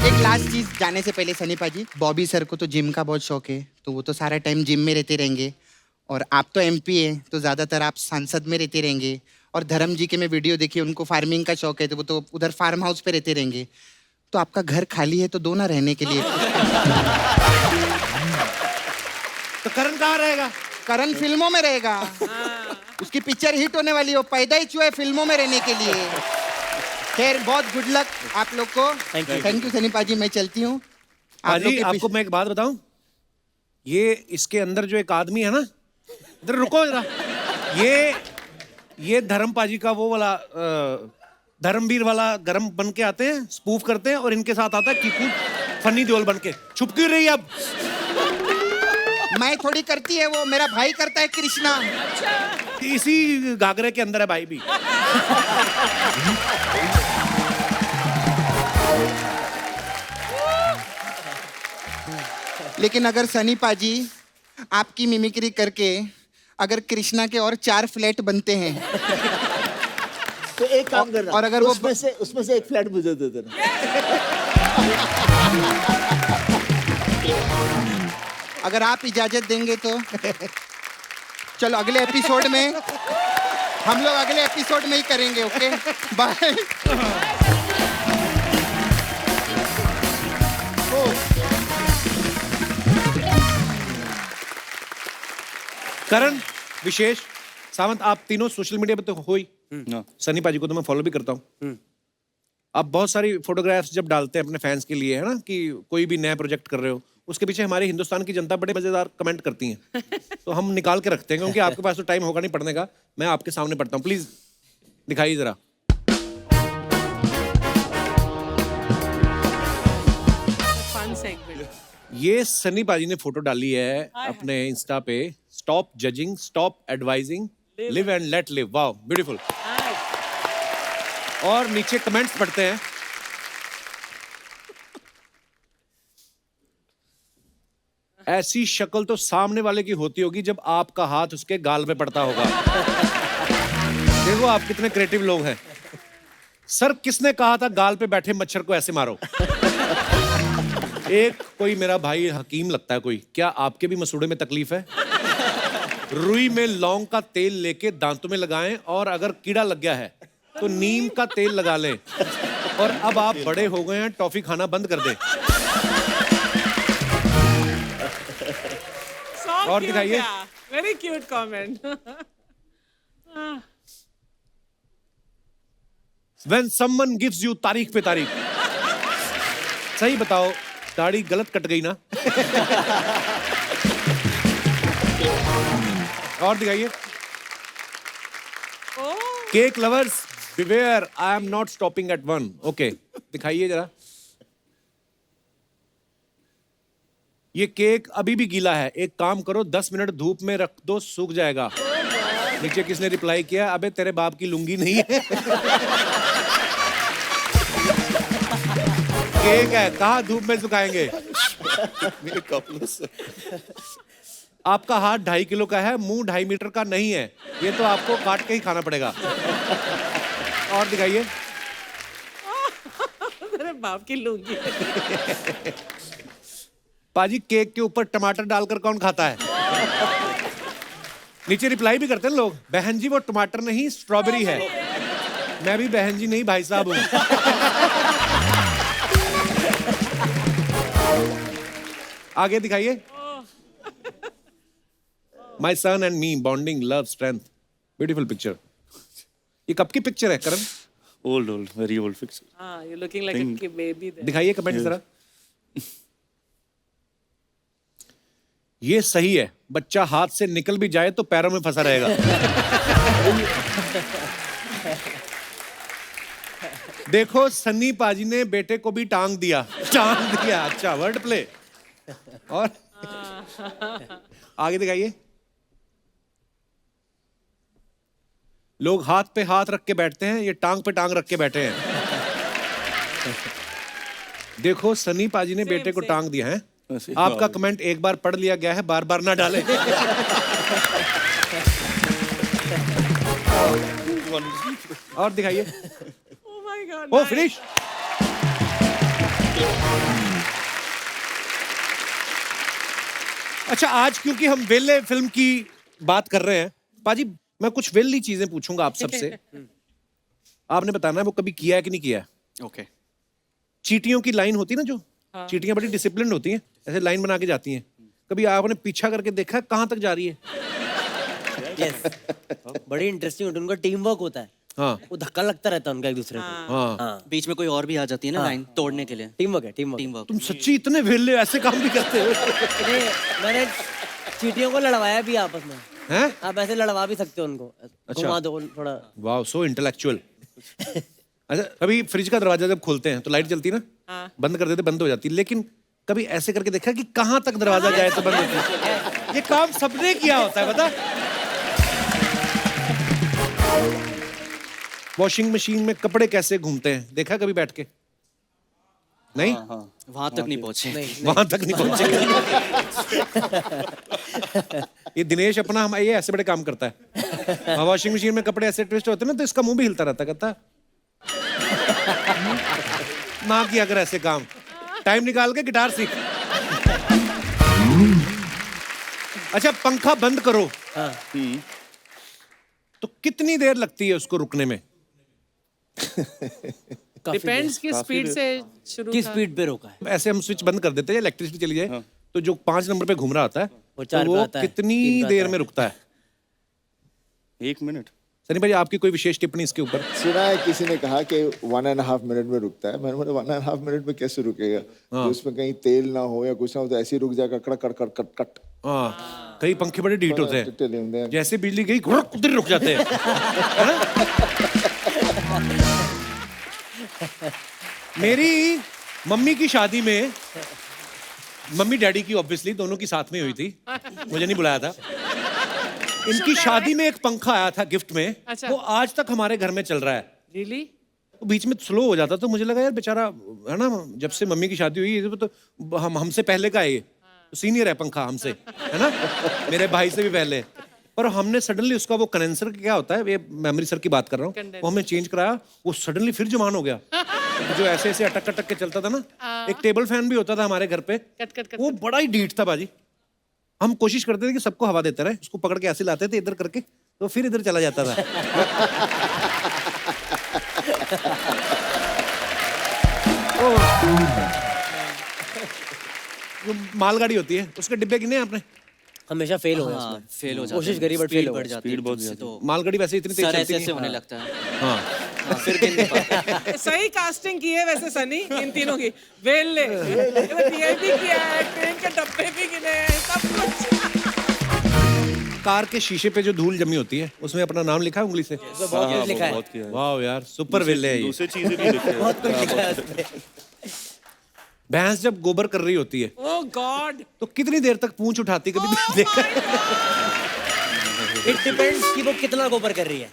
एक लास्ट चीज जाने से पहले सनी पाजी, बॉबी सर को तो जिम का बहुत शौक है, तो वो तो सारा टाइम जिम में रहते रहेंगे, और आप तो एमपी है तो ज्यादातर आप सांसद में रहते रहेंगे, और धर्म जी के मैं वीडियो देखी, उनको फार्मिंग का शौक है, तो वो तो उधर फार्म हाउस पे रहते रहेंगे, तो आपका घर खाली है तो दो ना रहने के लिए। तो करण कहाँ रहेगा? करण फिल्मों में रहेगा, उसकी पिक्चर हिट होने वाली है, वो पैदा ही हुआ है फिल्मों में रहने के लिए। खैर, बहुत गुड लक आप लोग को। थैंक यू सनी पाजी, मैं चलती हूँ। पाजी, आपको मैं एक बात बताऊं, ये इसके अंदर जो एक आदमी है ना, इधर रुको जरा, ये धर्म पाजी का वो वाला धर्मवीर वाला गरम बन के आते हैं, स्पूफ करते हैं, और इनके साथ आता है कीकू फनी देओल बन के। छुप क्यों रही अब? मैं थोड़ी करती है, वो मेरा भाई करता है कृष्णा। इसी घाघरे के अंदर है भाई भी। लेकिन अगर सनी पाजी आपकी मिमिक्री करके अगर कृष्णा के और 4 फ्लैट बनते हैं, तो एक काम करना, और अगर वो उसमें से एक फ्लैट मुझे दे देना। अगर आप इजाजत देंगे तो चलो अगले एपिसोड में, हम लोग अगले एपिसोड में ही करेंगे। Okay, bye. करण, विशेष, सावंत, आप तीनों सोशल मीडिया पे तो हो ही। सनी पाजी को तो मैं फॉलो भी करता हूँ। आप बहुत सारी फोटोग्राफ्स जब डालते हैं अपने फैंस के लिए, है ना, कि कोई भी नया प्रोजेक्ट कर रहे हो, उसके पीछे हमारी हिंदुस्तान की जनता बड़े मजेदार कमेंट करती हैं। तो हम निकाल के रखते हैं, क्योंकि आपके पास तो टाइम होगा नहीं पढ़ने का। मैं आपके सामने पढ़ता हूँ, प्लीज दिखाइए जरा। Fun segment. ये सनी पाजी ने फोटो डाली है अपने इंस्टा पे, stop judging, stop advising, live and let live. Wow, beautiful. और नीचे कमेंट्स पढ़ते हैं। ऐसी शक्ल तो सामने वाले की होती होगी जब आपका हाथ उसके गाल में पड़ता होगा। देखो आप कितने क्रिएटिव लोग हैं। सर, किसने कहा था गाल पे बैठे मच्छर को ऐसे मारो? एक कोई मेरा भाई हकीम लगता है कोई, क्या आपके भी मसूड़े में तकलीफ है? रुई में लौंग का तेल लेके दांतों में लगाएं, और अगर कीड़ा लग गया है तो नीम का तेल लगा लें। और अब आप बड़े हो गए हैं, टॉफी खाना बंद कर दें। और दिखाइए। Very cute comment. When someone gives you तारीख पे तारीख। सही बताओ, दाढ़ी गलत कट गई ना? और दिखाइए। Cake lovers beware, I am not stopping eight 1। Okay, दिखाइए जरा। ये केक अभी भी गीला है, एक काम करो 10 मिनट धूप में रख दो, सूख जाएगा। नीचे किसने रिप्लाई किया, अबे तेरे बाप की लुंगी नहीं है। केक है, कहाँ धूप में सुखाएंगे। मेरे कपड़ों से आपका हाथ 2.5 किलो का है, मुंह 2.5 मीटर का नहीं है, ये तो आपको काट के ही खाना पड़ेगा। और दिखाइए। तेरे बाप की लूंगी। पाजी केक के ऊपर टमाटर डालकर कौन खाता है? नीचे रिप्लाई भी करते हैं लोग, बहन जी वो टमाटर नहीं स्ट्रॉबेरी है। मैं भी बहन जी नहीं भाई साहब हूं। आगे दिखाइए। My son and me bonding love strength, beautiful picture. ये कब की पिक्चर है Karan? Old very old picture. हाँ, you're looking like a baby there. दिखाइए कमेंट जरा। ये सही है, बच्चा हाथ से निकल भी जाए तो पैरों में फंसा रहेगा। देखो सन्नी पाजी ने बेटे को भी टांग दिया। अच्छा वर्ड प्ले। और आगे दिखाइए। लोग हाथ पे हाथ रख के बैठते हैं, ये टांग पे टांग रख के बैठे हैं। देखो सनी पाजी ने बेटे को टांग दिया है। आपका कमेंट एक बार पढ़ लिया गया है, बार बार ना डालें। और दिखाइए। Oh my God, oh nice. Finish. अच्छा आज क्योंकि हम वेले फिल्म की बात कर रहे हैं, पाजी मैं कुछ वेली चीजें पूछूंगा आप सबसे। आपने बताना है वो कभी किया है कि नहीं किया है। ओके। चींटियों की लाइन होती है ना, जो चींटियां बड़ी डिसिप्लिन होती हैं, ऐसे लाइन बना के जाती हैं। कभी आपने पीछा करके देखा है कहां तक जा रही है? यस, बड़ी इंटरेस्टिंग होती है, उनका टीम वर्क होता है। हाँ वो धक्का लगता रहता है उनका एक दूसरे को। हाँ। हाँ, बीच में कोई और भी आ जाती है ना लाइन तोड़ने के लिए। टीम वर्क है, टीम टीम वर्क। वर्क। तुम सच्ची इतने वेले ऐसे काम भी करते हो? मैंने चीटियों को लड़वाया भी आपस में। हैं? आप ऐसे लड़वा भी सकते हो उनको, घुमा दो थोड़ा। Wow so intellectual. अच्छा कभी फ्रिज का दरवाजा जब खोलते हैं तो लाइट जलती है ना, बंद कर देते बंद हो जाती है, लेकिन कभी ऐसे करके देखा कि कहां तक दरवाजा जाए तो बंद होती है? ये काम सबने किया होता है पता। वॉशिंग मशीन में कपड़े कैसे घूमते हैं देखा कभी बैठ के? नहीं वहां तक नहीं पहुंचे। वहां तक नहीं पहुंचे। ये दिनेश अपना हम ये ऐसे बड़े काम करता है। वॉशिंग मशीन में कपड़े ऐसे ट्विस्ट होते हैं ना तो इसका मुंह भी हिलता रहता, कहता ना किया कर ऐसे काम, टाइम निकाल के गिटार सीख। अच्छा पंखा बंद करो तो कितनी देर लगती है उसको रुकने में? डिपेंड्स किस स्पीड से शुरू किस था। स्पीड पे रोका है। ऐसे हम स्विच बंद कर देते हैं, इलेक्ट्रिसिटी चली जाए तो जो 5 नंबर पे घूम रहा होता है वो तो 4 पे वो आता है, कितनी 3 पे देर आता में है। रुकता है? 1 मिनट। सनी भाई आपकी कोई विशेष टिप्पणी इसके ऊपर? सुना है किसी ने कहा कि 1.5 मिनट में रुकता है। मैंने बोला 1.5 मिनट में कैसे रुकेगा? तो उसमें कहीं तेल ना हो या कुछ ना हो तो ऐसे ही रुक जाएगा, कड़ कड़ कड़ कट कट। हाँ कई पंखे बड़े ढीठ होते हैं, हैं। जैसे बिजली गई उधर रुक जाते हैं, है ना? मेरी मम्मी की शादी में, मम्मी डैडी की ऑब्वियसली दोनों की साथ में हुई थी, मुझे नहीं बुलाया था। इनकी शादी में एक पंखा आया था गिफ्ट में, अच्छा। वो आज तक हमारे घर में चल रहा है। Really? वो बीच में स्लो हो जाता तो मुझे लगा यार बेचारा, है ना, जब से मम्मी की शादी हुई तो हमसे पहले का है ये, सीनियर है पंखा हमसे, है ना, मेरे भाई से भी पहले। पर हमने सडनली उसका वो कंडेंसर क्या होता है, ये मेमोरी सर की बात कर रहा हूँ, वो हमने चेंज कराया, वो सडनली फिर जवान हो गया। जो ऐसे ऐसे अटक अटक के चलता था ना, एक टेबल फैन भी होता था हमारे घर पे, कट कट कट। वो बड़ा ही ढीठ था बाजी। हम कोशिश करते थे कि सबको हवा देते रहे, उसको पकड़ के ऐसे लाते थे इधर करके, तो फिर इधर चला जाता था। जो मालगाड़ी होती है उसके डिब्बे कितने हैं आपने? हमेशा फेल हो हाँ, फेल हो जाते कोशिश हैं। करी बट स्पीड फेल हो बढ़ जाती है स्पीड बहुत उससे ज्यादा। तो मालगाड़ी वैसे इतनी तेज सर चलती ऐसे नहीं ऐसे है। होने लगता है। हाँ हाँ, फिर गिर नहीं पाते। सही कास्टिंग की है वैसे सनी इन तीनों की। वेले भी किया है, ट्रेन के डब्बे भी गिने हैं, सब कुछ। कार के शीशे पे जो धूल जमी होती है उसमें अपना नाम लिखा है उंगली से? बहुत कुछ लिखा है, बहुत किया है। वाह यार सुपर वेले है ये। दूसरी चीजें भी लिखे हैं। बहुत कुछ लिखा है उसमें। भैंस जब गोबर कर रही होती है ओह गॉड तो कितनी देर तक पूंछ उठाती कभी देखा है? इट डिपेंड्स कि वो कितना गोबर कर रही है।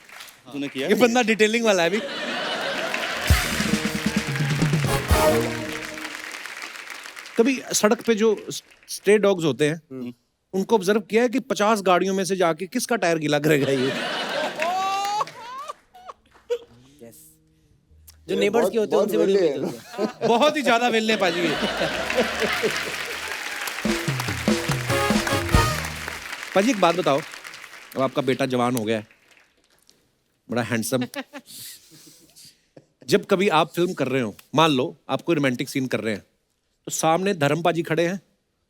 तूने किया ये बंदा डिटेलिंग वाला है अभी। कभी सड़क पे जो स्ट्रे डॉग्स होते हैं उनको ऑब्जर्व किया है कि 50 गाड़ियों में से जाके किसका टायर गीला करेगा ये? जो नेबर्स के होते हैं उनसे बड़ी उम्मीद होती है। बहुत ही ज्यादा वेलने पाजी ये। पाजी एक बात बताओ, अब आपका बेटा जवान हो गया है, बड़ा हैंडसम, जब कभी आप फिल्म कर रहे हो, मान लो आप कोई रोमांटिक सीन कर रहे हैं तो सामने धर्म पाजी खड़े हैं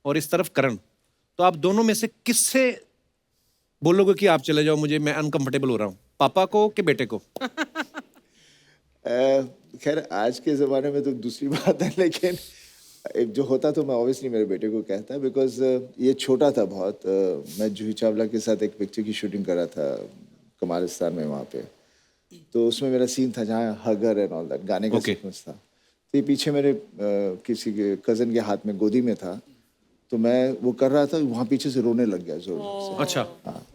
और इस तरफ करण, तो आप दोनों में से किससे बोलोगे कि आप चले जाओ, मुझे मैं अनकंफर्टेबल हो रहा हूँ, पापा को कि बेटे को? खैर आज के ज़माने में तो दूसरी बात है, लेकिन जो होता तो मैं ऑब्वियसली मेरे बेटे को कहता, बिकॉज ये छोटा था बहुत। मैं जूही चावला के साथ एक पिक्चर की शूटिंग कर रहा था कमालिस्तान में, वहाँ पे तो उसमें मेरा सीन था जहाँ हगर एंड ऑल दैट गाने का सीक्वेंस था। तो ये पीछे मेरे किसी के कज़न के हाथ में गोदी में था, तो मैं वो कर रहा था, वहाँ पीछे से रोने लग गया जोर से। अच्छा। हाँ,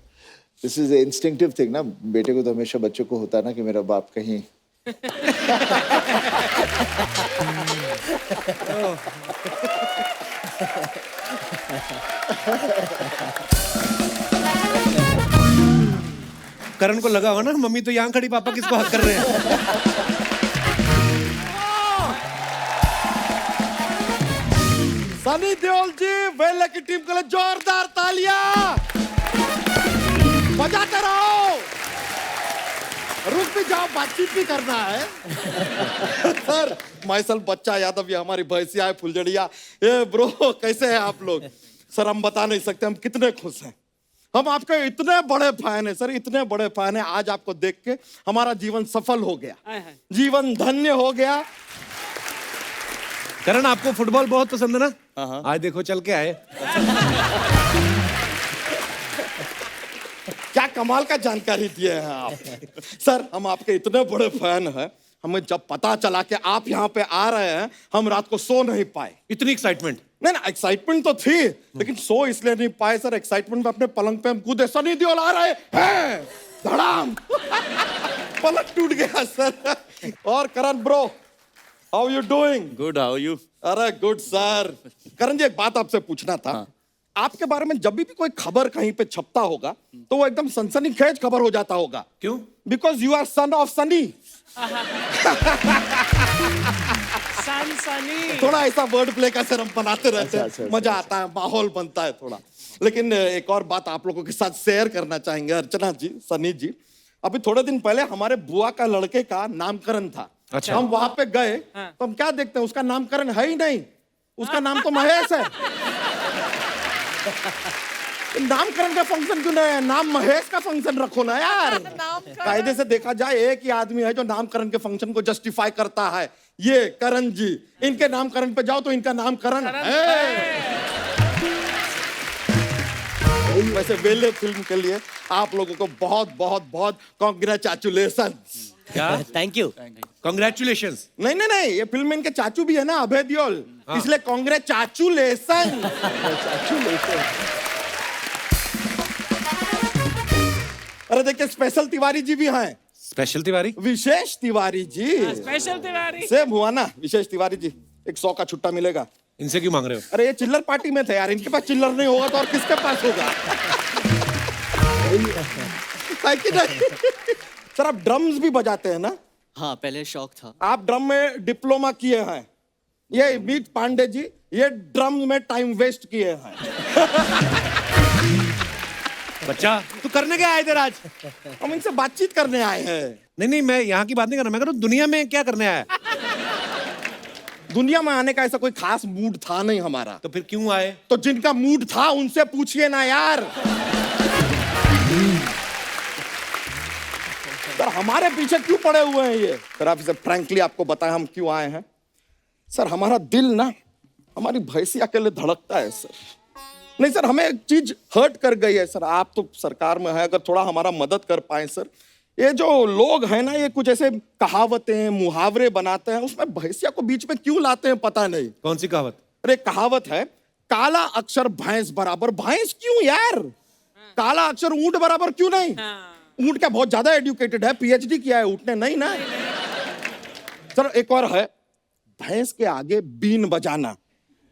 दिस इज इंस्टिंक्टिव थिंग ना, बेटे को तो हमेशा बच्चों को होता ना कि मेरा बाप कहीं करण को लगा होगा ना मम्मी तो यहाँ खड़ी, पापा किसको हक कर रहे हैं? सनी देओल जी, वेले की टीम के लिए जोरदार तालियां बजाते रहो। रुक भी जाओ, बातचीत भी करना है। सर माइसल बच्चा यादव, ये हमारी भैंसिया है फुलझड़िया। ए ब्रो, कैसे हैं आप लोग? सर हम बता नहीं सकते हम कितने खुश हैं। हम आपके इतने बड़े फैन हैं सर, इतने बड़े फैन हैं। आज आपको देख के हमारा जीवन सफल हो गया, जीवन धन्य हो गया। करण आपको फुटबॉल बहुत पसंद है ना? आज देखो चल के आए। क्या कमाल का जानकारी दिए हैं आप। सर हम आपके इतने बड़े फैन हैं, हमें जब पता चला कि आप यहाँ पे आ रहे हैं, हम रात को सो नहीं पाए। इतनी एक्साइटमेंट? नहीं ना, एक्साइटमेंट तो थी, लेकिन सो इसलिए नहीं पाए सर, एक्साइटमेंट में अपने पलंग पे हम कूदे, सनी देओल आ रहे हैं, धड़ाम। पलंग टूट गया सर। और Karan bro, how you doing? Good, how you? अरे गुड सर। करण जी एक बात आपसे पूछना था। आपके बारे में जब भी कोई खबर कहीं पे छपता होगा तो वो एकदम सनसनीखेज खबर हो जाता होगा। क्यों? Because you are son of Sunny. Sunny थोड़ा ऐसा वर्ड प्ले का सर हम बनाते रहते हैं, मजा आता है, माहौल बनता है थोड़ा। लेकिन एक और बात आप लोगों के साथ शेयर करना चाहेंगे अर्चना जी, सनी जी। अभी थोड़े दिन पहले हमारे बुआ का लड़के का नामकरण था। अच्छा। हम वहां पे गए तो हम क्या देखते हैं, उसका नामकरण है ही नहीं, उसका नाम तो महेश है। नामकरण का फंक्शन क्यों नहीं है? नाम महेश का फंक्शन रखो ना यार। कायदे से देखा जाए एक ही आदमी है जो नामकरण के फंक्शन को जस्टिफाई करता है, ये करण जी। इनके नामकरण पे जाओ तो इनका नामकरण है। वैसे वेले फिल्म के लिए आप लोगों को बहुत बहुत बहुत कॉन्ग्रेचुलेशन। क्या? Thank you. कॉन्ग्रेचुलेशंस। नहीं नहीं नहीं, ये फिल्म में इनके चाचू भी है ना, अभय देओल, इसलिए कॉन्ग्रेचुलेशन। अरे देखिए स्पेशल तिवारी जी भी हैं। स्पेशल तिवारी? विशेष तिवारी जी। स्पेशल तिवारी सेम हुआ ना, विशेष तिवारी जी। 100 का छुट्टा मिलेगा। इनसे क्यों मांग रहे हो? अरे ये चिल्लर पार्टी में थे यार, इनके पास चिल्लर नहीं होगा तो और किसके पास होगा? है कि नहीं? सर आप ड्रम्स भी बजाते हैं ना? हाँ पहले शौक था। आप ड्रम में डिप्लोमा किए हैं। ये मीत पांडे जी, ये ड्रम में टाइम वेस्ट किए हैं। बच्चा तू करने क्या आए इधर आज? हम इनसे बातचीत करने आए हैं। नहीं नहीं, मैं यहाँ की बात नहीं कर रहा, मैं कह रहा हूँ दुनिया में क्या करने आया? दुनिया में आने का ऐसा कोई खास मूड था नहीं हमारा। तो फिर क्यों आए? तो जिनका मूड था उनसे पूछिए ना यार। सर हमारे पीछे क्यों पड़े हुए हैं ये? सर आप इसे फ्रैंकली आपको बताएं हम क्यों आए हैं। सर हमारा दिल ना हमारी भैंसिया के लिए धड़कता है सर। नहीं सर, हमें एक चीज हर्ट कर गई है सर। आप तो सरकार में है, अगर थोड़ा हमारा मदद कर पाए सर। ये जो लोग हैं ना, ये कुछ ऐसे कहावतें मुहावरे बनाते हैं, उसमें भैंसिया को बीच में क्यों लाते हैं पता नहीं। कौन सी कहावत? अरे कहावत है, काला अक्षर भैंस बराबर। भैंस क्यों यार? काला अक्षर ऊंट बराबर क्यों नहीं? ऊंट क्या बहुत ज्यादा एजुकेटेड है, पीएचडी किया है ऊंट ने? नहीं ना। सर एक और है, भैंस के आगे बीन बजाना।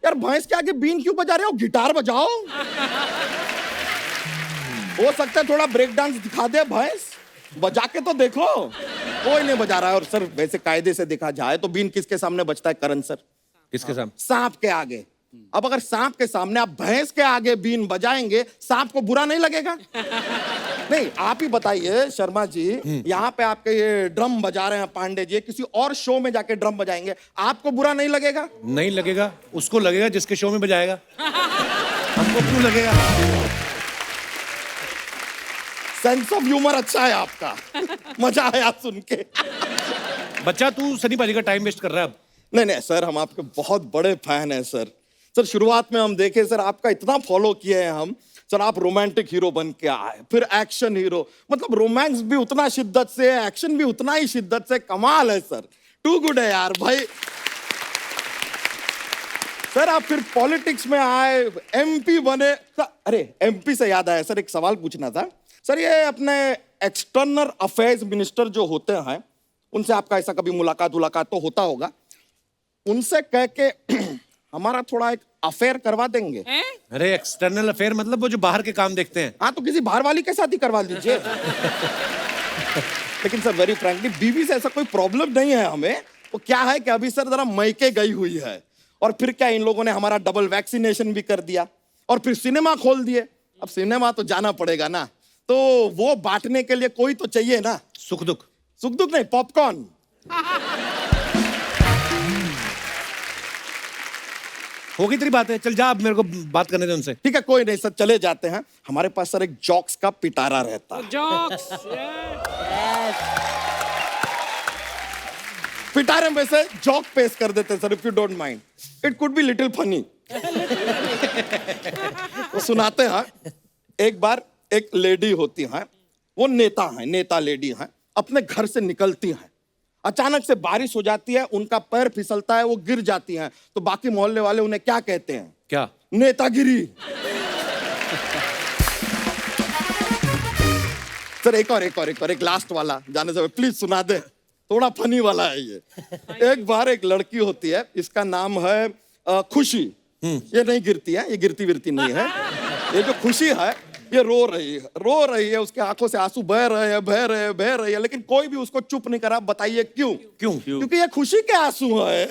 यार भैंस के आगे बीन क्यों बजा रहे हो? गिटार बजाओ। हो सकता है थोड़ा ब्रेक डांस दिखा दे भैंस, बजा के तो देखो। कोई नहीं बजा रहा है। और सर वैसे कायदे से देखा जाए तो बीन किसके सामने बजता है करण सर? किसके सामने? सांप के आगे। अब अगर सांप के सामने आप भैंस के आगे बीन बजाएंगे, सांप को बुरा नहीं लगेगा? नहीं, आप ही बताइए शर्मा जी, यहाँ पे आपके ये ड्रम बजा रहे हैं पांडे जी, किसी और शो में जाके ड्रम बजाएंगे, आपको बुरा नहीं लगेगा? नहीं लगेगा, उसको लगेगा जिसके शो में बजाएगा। हमको क्यों लगेगा? सेंस ऑफ ह्यूमर अच्छा है आपका। मजा आया सुन के। बच्चा तू सनी पाजी का टाइम वेस्ट कर रहा है अब। नहीं नहीं सर, हम आपके बहुत बड़े फैन हैं सर। सर शुरुआत में हम देखे सर, आपका इतना फॉलो किए हैं हम सर। आप रोमांटिक हीरो बन के आए, फिर एक्शन हीरो, मतलब रोमांस भी उतना शिद्दत से, एक्शन भी उतना ही शिद्दत से। कमाल है सर, टू गुड है यार भाई। सर आप फिर पॉलिटिक्स में आए, एमपी बने। अरे एमपी से याद आया सर, एक सवाल पूछना था सर। ये अपने एक्सटर्नल अफेयर्स मिनिस्टर जो होते हैं, उनसे आपका ऐसा कभी मुलाकात तो होता होगा, उनसे कह के हमारा थोड़ा एक अफेयर करवा देंगे? अरे एक्सटर्नल अफेयर मतलब वो जो बाहर के काम देखते हैं। हाँ तो किसी बाहर वाली के साथ ही करवा लीजिए। लेकिन सर वेरी फ्रैंकली, बीवी से ऐसा कोई प्रॉब्लम नहीं है हमें। वो क्या है कि अभी सर जरा मैके गई हुई है, और फिर क्या इन लोगों ने हमारा डबल वैक्सीनेशन भी कर दिया, और फिर सिनेमा खोल दिए। अब सिनेमा तो जाना पड़ेगा ना, तो वो बांटने के लिए कोई तो चाहिए ना। सुख दुख नहीं, पॉपकॉर्न। हो गई तेरी बात है, चल जा, अब मेरे को बात करने दे उनसे। ठीक है कोई नहीं सर, चले जाते हैं। हमारे पास सर एक जॉक्स का पिटारा रहता है। Jokes. पिटारे में से जॉक पेश कर देते हैं sir, if you don't mind. It could be little funny. वो सुनाते हैं। एक बार एक लेडी होती है, वो नेता लेडी है, अपने घर से निकलती है। अचानक से बारिश हो जाती है, उनका पैर फिसलता है, वो गिर जाती हैं। तो बाकी मोहल्ले वाले उन्हें क्या कहते हैं? क्या? नेतागिरी। सर एक लास्ट वाला जाने से प्लीज सुना दे, थोड़ा फनी वाला है ये। एक बार एक लड़की होती है, इसका नाम है खुशी। ये नहीं गिरती है, ये गिरती विरती नहीं है। ये जो खुशी है, ये रो रही है, उसके आंखों से आंसू बह रहे हैं, लेकिन कोई भी उसको चुप नहीं करा। बताइए क्यों? क्योंकि ये खुशी के आंसू है।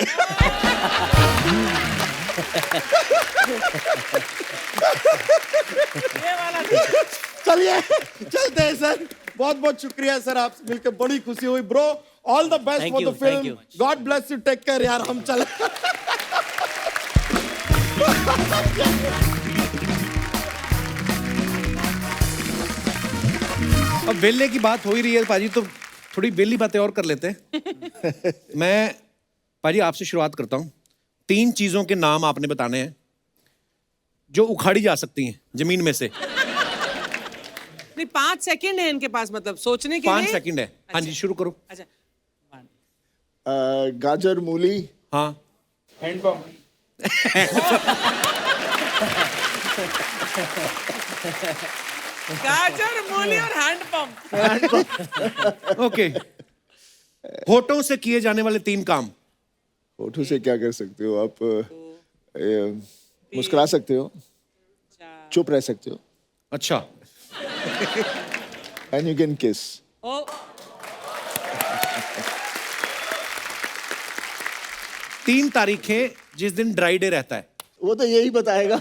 चलिए चलते हैं सर। बहुत बहुत शुक्रिया सर, आपसे मिलकर बड़ी खुशी हुई bro. All the best for the film. God bless you, take care यार। हम चले। अब वेले की बात हो ही रही है पाजी, तो थोड़ी वेली बातें और कर लेते हैं। मैं पाजी आपसे शुरुआत करता हूँ। 3 चीजों के नाम आपने बताने हैं जो उखाड़ी जा सकती हैं जमीन में से। नहीं 5 सेकंड है इनके पास, मतलब सोचने के 5 लिए। सेकंड है। हाँ जी शुरू करो। अच्छा, गाजर, मूली। हाँ। हैंडपंप। गाजर, मूली और हैंडपंप। ओके। होठों से किए जाने वाले 3 काम। होठों से क्या कर सकते हो आप? मुस्कुरा सकते हो, चुप रह सकते हो, अच्छा, एंड यू कैन किस। ओ 3 तारीखें जिस दिन ड्राई डे रहता है। वो तो यही बताएगा।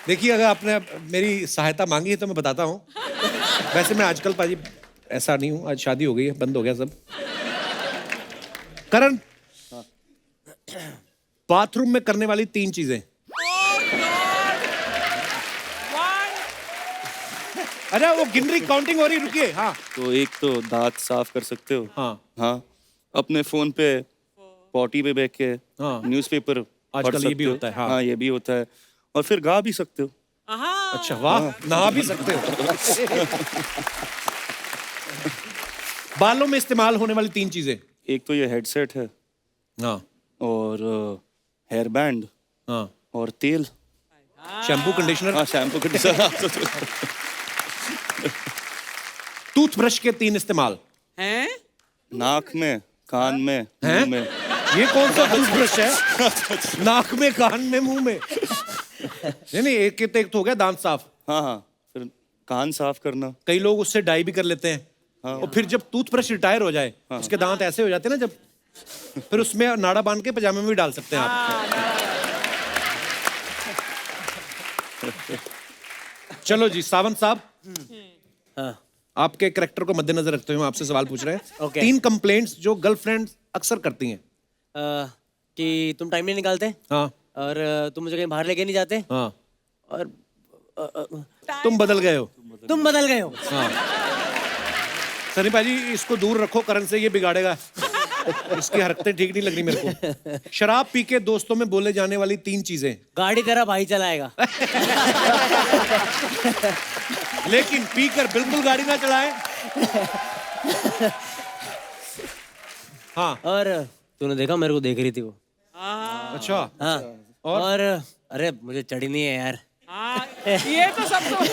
देखिए अगर आपने मेरी सहायता मांगी है तो मैं बताता हूँ। वैसे मैं आजकल पाजी ऐसा नहीं हूँ, आज शादी हो गई है, बंद हो गया सब। करण, बाथरूम में करने वाली 3 चीजें। अरे वो गिन रही, काउंटिंग हो रही, रुकिए। हाँ तो एक तो दांत साफ कर सकते हो। हाँ। अपने फोन पे पॉटी पे बैठ के हाँ। न्यूज़पेपर आजकल पढ़ ये भी सकते हो। होता है। हाँ। हाँ ये भी होता है। और फिर गा भी सकते हो। अच्छा वाह, नहा भी सकते हो। बालों में इस्तेमाल होने वाली 3 चीजें। एक तो ये हेडसेट है हाँ और हेयर बैंड हाँ, और तेल। Shampoo conditioner. हाँ शैम्पू कंडीशनर। टूथब्रश के 3 इस्तेमाल। हैं? नाक में, कान में, हैं? मुंह में। ये कौन सा टूथब्रश है? नाक में, कान में, मुंह में? नहीं, एक तो हो गया दांत साफ। हाँ हाँ, फिर कान साफ करना। कई लोग उससे डाई भी कर लेते हैं। हाँ। और फिर जब टूथब्रश रिटायर हो जाए, उसके दांत ऐसे हो जाते हैं ना, जब फिर उसमें नाड़ा बांध के पजामे में भी डाल सकते हैं आप। चलो जी, सावंत साहब, हाँ आपके कैरेक्टर को मद्देनजर रखते हुए हम आपसे सवाल पूछ रहे हैं। Okay. 3 कंप्लेंट्स जो गर्लफ्रेंड अक्सर करती हैं। कि तुम टाइम नहीं निकालते हाँ और तुम मुझे कहीं बाहर लेके नहीं जाते हाँ, और तुम बदल गए हो। तुम बदल गए हो। हाँ सनी भाजी, इसको दूर रखो करण से, ये बिगाड़ेगा। इसकी हरकतें ठीक नहीं लग रही मेरे को। शराब पी के दोस्तों में बोले जाने वाली 3 चीजें। गाड़ी तेरा भाई चलाएगा। लेकिन पीकर बिल्कुल गाड़ी ना चलाएं। हाँ। और तूने देखा, मेरे को देख रही थी वो। अच्छा। हाँ और अरे मुझे चढ़ी नहीं है यार। ये तो सबको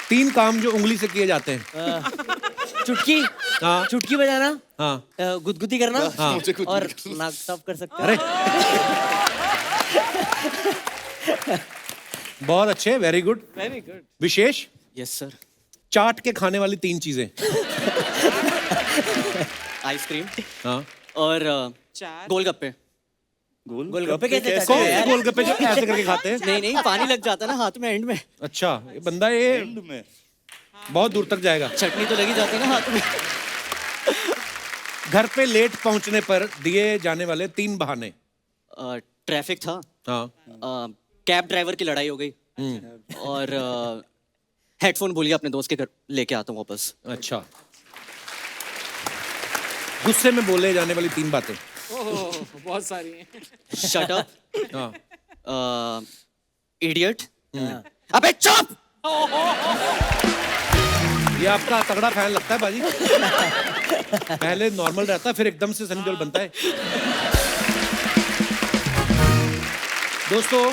3 काम जो उंगली से किए जाते हैं। चुटकी। हाँ। चुटकी बजाना। हाँ। गुदगुदी करना। हाँ। और नाक साफ कर सकते हैं। अरे बहुत अच्छे, very good. Very good. Vishesh, yes sir. चाट के खाने वाली 3 चीजें। आइसक्रीम हाँ। और चार। गोलगप्पे। गोलगप्पे कैसे कौन से गोलगप्पे जो ऐसे करके खाते हैं? नहीं नहीं, पानी लग जाता है ना हाथ में एंड में। अच्छा, ये बंदा ये में बहुत दूर तक जाएगा। चटनी तो लगी जाती है ना हाथ में। घर पे लेट पहुंचने पर दिए जाने वाले 3 बहाने। ट्रैफिक था, हाँ। कैब ड्राइवर की लड़ाई हो गई और हेडफोन भूल गया अपने दोस्त के घर, लेके आता हूँ वापस। अच्छा। गुस्से में बोले जाने वाली 3 बातें। बहुत सारी हैं। शट अप, हाँ। इडियट, अबे चुप। ये आपका तगड़ा फैन लगता है बाजी। पहले नॉर्मल रहता है, फिर एकदम से सनी देओल बनता है। दोस्तों,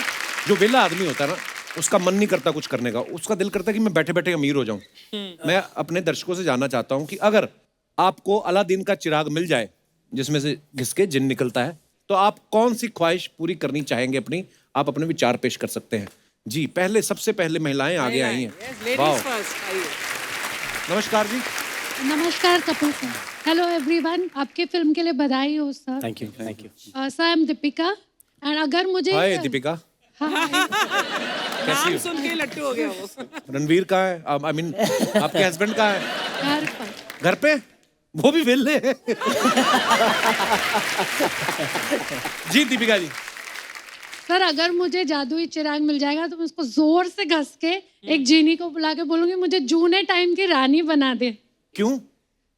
जो वेला आदमी होता है ना, उसका मन नहीं करता कुछ करने का। उसका दिल करता है कि मैं बैठे बैठे अमीर हो जाऊं। मैं अपने दर्शकों से जानना चाहता हूं कि अगर आपको अलादीन का चिराग मिल जाए जिसमें से घिसके जिन निकलता है, तो आप कौन सी ख्वाहिश पूरी करनी चाहेंगे अपनी? आप अपने विचार पेश कर सकते हैं। जी, सबसे पहले महिलाएं आगे आई हैं। Ladies wow. फर्स्ट, आइए। नमस्कार जी। नमस्कार कपिल सर। हेलो एवरीवन, आपके फिल्म के लिए बधाई हो sir. Thank you thank you. Sir, I am Deepika and अगर मुझे हाय दीपिका, नाम सुन के लट्टू हो गया वो। रणवीर कहाँ है? आई मीन आपके हस्बैंड कहाँ है? घर पर घर पे? वो भी वेले हैं। जी दीपिका जी। सर, अगर मुझे जादुई चिराग मिल जाएगा तो मैं उसको जोर से घस के एक जीनी को बुला के बोलूंगी मुझे जूने टाइम की रानी बना दे। क्यों?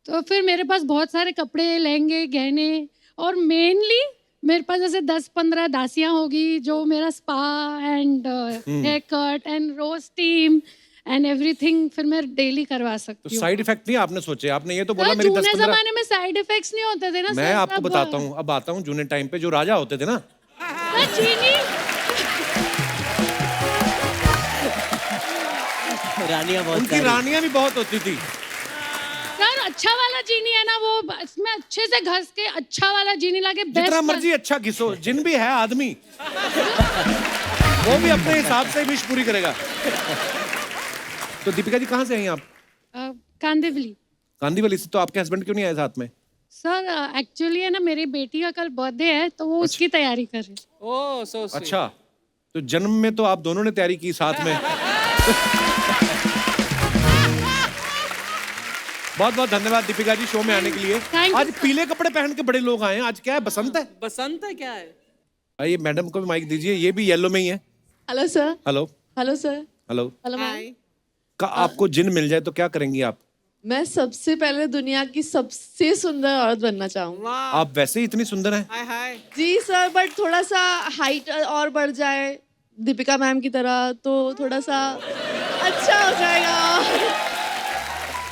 तो फिर मेरे पास बहुत सारे कपड़े, लहंगे, गहने और मेनली मेरे पास जैसे 10-15 दासियां होगी जो मेरा spa and hair cut and rose team and everything फिर मैं डेली करवा तो सकती हूँ। साइड इफेक्ट नहीं आपने सोचे? आपने ये तो बोला सर, मेरी जूने 10-15। जमाने में साइड इफेक्ट्स नहीं होते थे ना मैं सर, आपको सब- बताता हूँ, अब आता हूँ जूने टाइम पे जो राजा होते थे ना, सर, चीनी रानियां बहुत उनकी सारी। रानियां भी बहुत होती थी। सर, अच्छा वाला चीनी है ना, वो इसमें अच्छे से घस के अच्छा वाला चीनी लाके जितना मर्जी अच्छा घिसो, जिन भी है आदमी, वो भी अपने हिसाब से विश पूरी करेगा। तो दीपिका जी कहाँ से हैं आप? कांदिवली। कांदीवली से। तो आपके हस्बैंड क्यों नहीं आए साथ में? सर, एक्चुअली है ना, मेरी बेटी का कल बर्थडे है तो वो उसकी तैयारी कर रही है। ओह सो स्वीट। अच्छा, तो जन्म में तो आप दोनों ने तैयारी की साथ में। बहुत बहुत धन्यवाद दीपिका जी शो में आने के लिए। Thank you, आज sir. पीले कपड़े पहन के बड़े लोग आए हैं। आज क्या है, बसंत है? बसंत है क्या है? आइए मैडम को भी माइक दीजिए, ये भी येलो में ही है। Hello sir. Hello hello sir. Hello. Hello ma'am. Hi. का आपको जिन मिल जाए तो क्या करेंगी आप? मैं सबसे पहले दुनिया की सबसे सुंदर औरत बनना चाहूंगी। आप वैसे ही इतनी सुंदर हैं। हाय हाय। जी सर, बट थोड़ा सा हाइट और बढ़ जाए दीपिका मैम की तरह तो थोड़ा सा अच्छा हो जाएगा।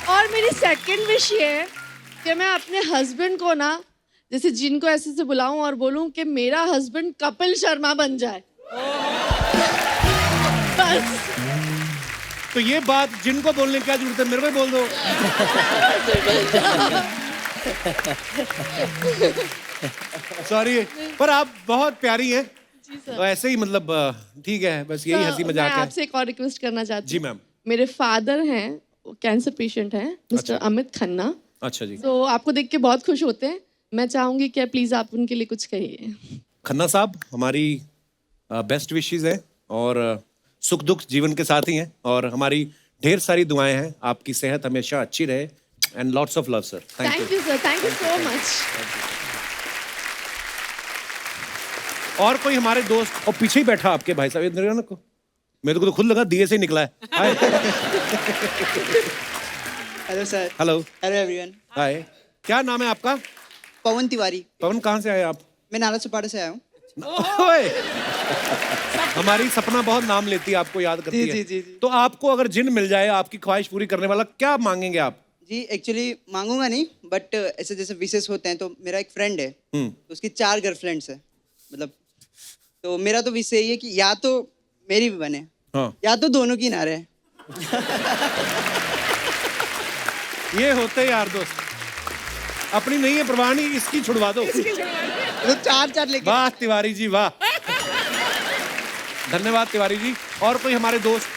और मेरी सेकंड विश ये है कि मैं अपने हस्बैंड को ना जैसे जिनको ऐसे से बुलाऊं और बोलूं कि मेरा हस्बैंड कपिल शर्मा बन जाए। बस। तो ये बात जिनको बोलने की क्या जरूरत है, मेरे को ही बोल दो। सॉरी, पर आप बहुत प्यारी हैं। जी सर। तो ऐसे ही मतलब ठीक है, बस यही हंसी मैं मजाक है। आपसे एक और रिक्वेस्ट करना चाहती जी हूँ। मैम। मेरे फादर हैं, कैंसर पेशेंट हैं, मिस्टर अमित खन्ना। अच्छा जी। तो आपको देख के बहुत खुश होते हैं। मैं चाहूंगी कि प्लीज आप उनके लिए कुछ कहिए। खन्ना साहब हमारी बेस्ट विशेस है और सुख दुख जीवन के साथ ही हैं और हमारी ढेर सारी दुआएं हैं। आपकी सेहत हमेशा अच्छी रहे and lots of love sir. Thank thank you sir, thank you so much. और कोई हमारे दोस्त और पीछे ही बैठा आपके भाई साहब इधर को, मेरे को तो खुद लगा दिए से ही निकला है। Hi. Hello sir. Hello. Hello everyone. Hi, क्या नाम है आपका? पवन तिवारी। पवन, कहाँ से आए आप? मैं नाला सुपारा से आया हूँ। ओए, हमारी सपना बहुत नाम लेती है, आपको याद करती है। जी। तो आपको अगर जिन मिल जाए आपकी ख्वाहिश पूरी करने वाला, क्या मांगेंगे आप? जी एक्चुअली मांगूंगा नहीं, बट ऐसे जैसे विशेष होते हैं तो मेरा एक फ्रेंड है, तो उसकी 4 गर्लफ्रेंड्स है, मतलब तो मेरा तो विषय यही है कि या तो मेरी भी बने, हाँ। या तो दोनों की ना रहे। ये होते यार दोस्त, अपनी नहीं है परवाह नहीं, इसकी छुड़वा दो। तो 4 लेके। वाह तिवारी जी वाह, धन्यवाद तिवारी जी। और कोई हमारे दोस्त?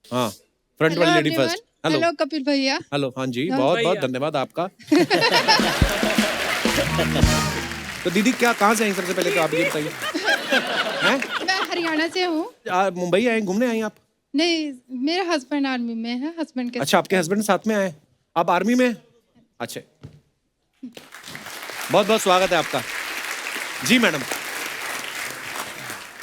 हाँ, फ्रंट वाली lady first. Hello. Hello Kapil भैया। हेलो, हाँ जी, हाँ। बहुत बहुत धन्यवाद आपका। तो दीदी क्या, कहाँ से आई सबसे पहले तो आप ये बताइए। हैं? मैं हरियाणा से हूँ। मुंबई आए, घूमने आई आप? नहीं, मेरा हस्बैंड आर्मी में है, हस्बैंड के अच्छा, आपके हस्बैंड साथ में आए, आप आर्मी में? अच्छा, बहुत बहुत स्वागत है आपका। जी मैडम।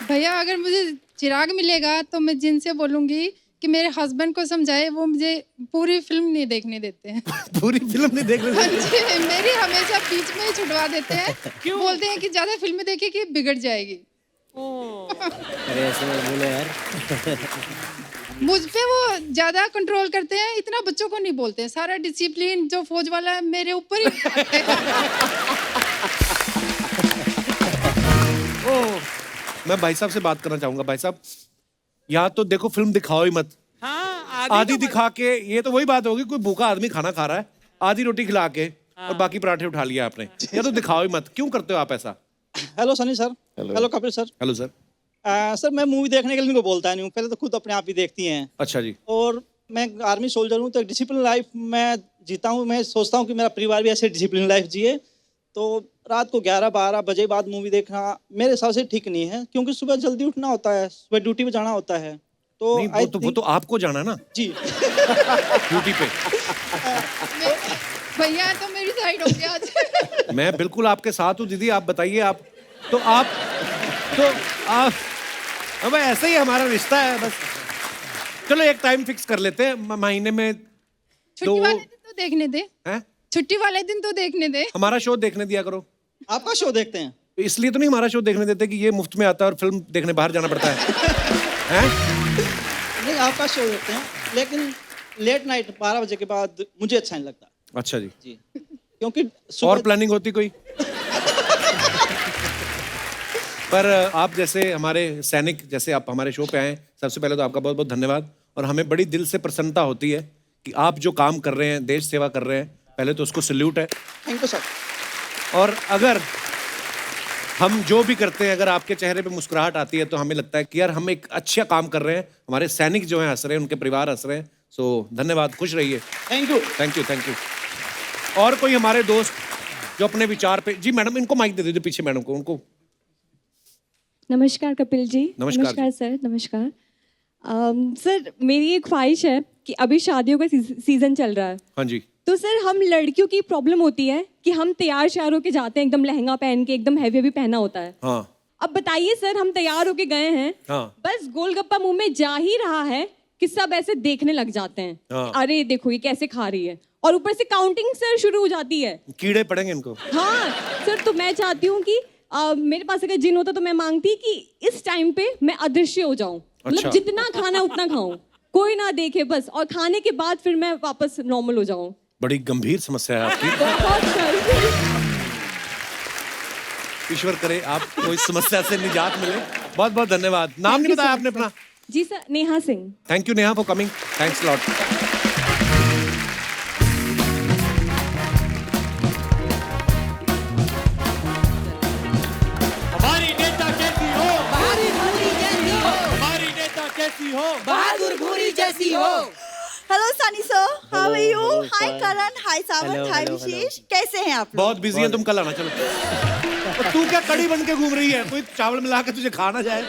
भैया अगर मुझे चिराग मिलेगा तो मैं जिनसे बोलूंगी कि मेरे हस्बैंड को समझाए, वो मुझे पूरी फिल्म नहीं देखने देते हैं। पूरी फिल्म नहीं देखने हाँ देते? जी, मेरी हमेशा बीच में ही छुड़वा देते हैं। क्यों? बोलते हैं कि ज्यादा फिल्में देखी कि बिगड़ जाएगी। अरे ऐसे मत बोलो यार। मुझ पे वो ज्यादा कंट्रोल करते हैं, इतना बच्चों को नहीं बोलते हैं। सारा डिसिप्लिन जो फौज वाला है मेरे ऊपर ही। मैं भाई साहब से बात करना चाहूंगा। भाई साहब, यहाँ तो देखो फिल्म दिखाओ ही मत। हाँ, आधी दिखा के, ये तो वही बात होगी, कोई भूखा आदमी खाना खा रहा है, आधी रोटी खिला के और बाकी पराठे उठा लिया आपने। या तो दिखाओ ही मत, क्यों करते हो आप ऐसा? Hello Sunny sir. Hello Kapil sir. Hello sir. Sir मैं मूवी देखने के लिए इनको बोलता नहीं हूँ, पहले तो खुद अपने आप ही देखती हैं। अच्छा जी। और मैं आर्मी सोल्जर हूँ, तो डिसिप्लिन लाइफ मैं जीता हूँ। मैं सोचता हूँ कि मेरा परिवार भी ऐसे डिसिप्लिन लाइफ जिए। तो रात को 11-12 बजे बाद मूवी देखना मेरे हिसाब से ठीक नहीं है, क्योंकि सुबह जल्दी उठना होता है, सुबह ड्यूटी पे जाना होता है। तो नहीं, वो तो आपको जाना है ना जी ड्यूटी पे। भैया तो मेरी साइड हो गया आज। मैं बिल्कुल आपके साथ हूँ दीदी, आप बताइए। आप अब ऐसे ही हमारा रिश्ता है बस। चलो एक टाइम फिक्स कर लेते हैं, महीने में 2। छुट्टी वाले दिन तो देखने दे। हैं? छुट्टी वाले दिन तो देखने दे। हमारा शो देखने दिया करो। आपका शो देखते हैं? इसलिए तो नहीं हमारा शो देखने देते कि ये मुफ्त में आता है और फिल्म देखने बाहर जाना पड़ता है। हैं? नहीं, आपका शो देखते हैं, लेकिन लेट नाइट 12 बजे के बाद मुझे अच्छा नहीं लगता। अच्छा जी। जी, क्योंकि और प्लानिंग होती कोई? पर आप जैसे हमारे सैनिक, जैसे आप हमारे शो पे आए, सबसे पहले तो आपका बहुत बहुत धन्यवाद। और हमें बड़ी दिल से प्रसन्नता होती है कि आप जो काम कर रहे हैं, देश सेवा कर रहे हैं, पहले तो उसको सल्यूट है। Thank you sir. और अगर हम जो भी करते हैं, अगर आपके चेहरे पे मुस्कुराहट आती है तो हमें लगता है कि यार हम एक अच्छा काम कर रहे हैं, हमारे सैनिक जो हैं हंस रहे हैं, उनके परिवार हंस रहे हैं। सो धन्यवाद, खुश रहिए। Thank you. Thank you, thank you. और कोई हमारे दोस्त जो अपने विचार पे? जी मैडम, इनको माइक दे दीजिए, पीछे मैडम को, उनको। नमस्कार कपिल जी। नमस्कार सर। नमस्कार सर, मेरी एक ख्वाहिश है कि अभी शादियों का सीजन चल रहा है। हाँ जी। तो सर, हम लड़कियों की प्रॉब्लम होती है कि हम तैयार श्यार होके जाते हैं, एकदम लहंगा पहन के, एकदम हैवी पहना होता है। हाँ। अब बताइए सर, हम तैयार होके गए हैं, हाँ। बस गोलगप्पा मुंह में जा ही रहा है कि सब ऐसे देखने लग जाते हैं हाँ। अरे देखो ये कैसे खा रही है, और ऊपर से काउंटिंग सर शुरू हो जाती है। कीड़े पड़ेंगे इनको। हाँ सर, तो मैं चाहती हूँ कि मेरे पास अगर जिन होता तो मैं मांगती कि इस टाइम पे मैं अदृश्य हो जाऊं, मतलब अच्छा। जितना खाना उतना खाऊं, कोई ना देखे बस, और खाने के बाद फिर मैं वापस नॉर्मल हो जाऊं। बड़ी गंभीर समस्या है आपकी। बहुत सारी। ईश्वर करे आपको इस समस्या से निजात मिले। बहुत बहुत धन्यवाद। नाम नहीं बताया आपने अपना? जी sir, Neha Singh. Thank you Neha for coming. Thanks lot. हमारी नेता कैसी हो, हमारी भूरी जैसी हो, हमारी नेता कैसी हो, बहादुर भूरी जैसी हो। Hello Sunny sir, how are you? hello, hi fine. Karan, hi Sawant, Hello, hi hello, Vishesh, कैसे हैं आप लोग? बहुत बिजी है तुम, कल आना। चलो। और तू क्या कड़ी बन के घूम रही है? कोई चावल मिला के तुझे खाना जाए।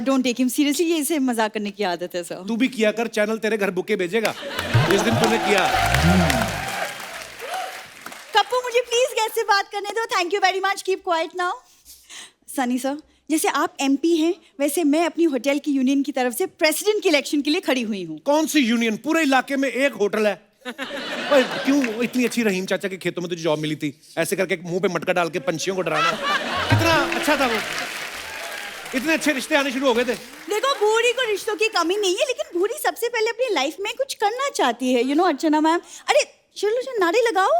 डोंट टेक हिम सीरियसली, ये इसे मजाक करने की आदत है सर। तू भी किया कर, चैनल तेरे घर बुके भेजेगा जिस दिन तूने किया। कप्पू मुझे प्लीज गेस्ट से बात करने दो। Thank you very much, keep quiet now. Sunny sir, जैसे आप एमपी हैं, वैसे मैं अपनी होटल की यूनियन की तरफ से प्रेसिडेंट की इलेक्शन के लिए खड़ी हुई हूँ। कौन सी यूनियन? पूरे इलाके में एक होटल है। पर क्यों इतनी अच्छी रहीम चाचा के खेतों में तुझे जॉब मिली थी, ऐसे करके मुंह पे मटका डाल के पंछियों को डराना, कितना अच्छा था वो। इतने अच्छे रिश्ते आने शुरू हो गए थे। देखो, भूरी को रिश्तों की कमी नहीं है, लेकिन भूरी सबसे पहले अपनी लाइफ में कुछ करना चाहती है। अर्चना मैम, अरे चलो नारे लगाओ।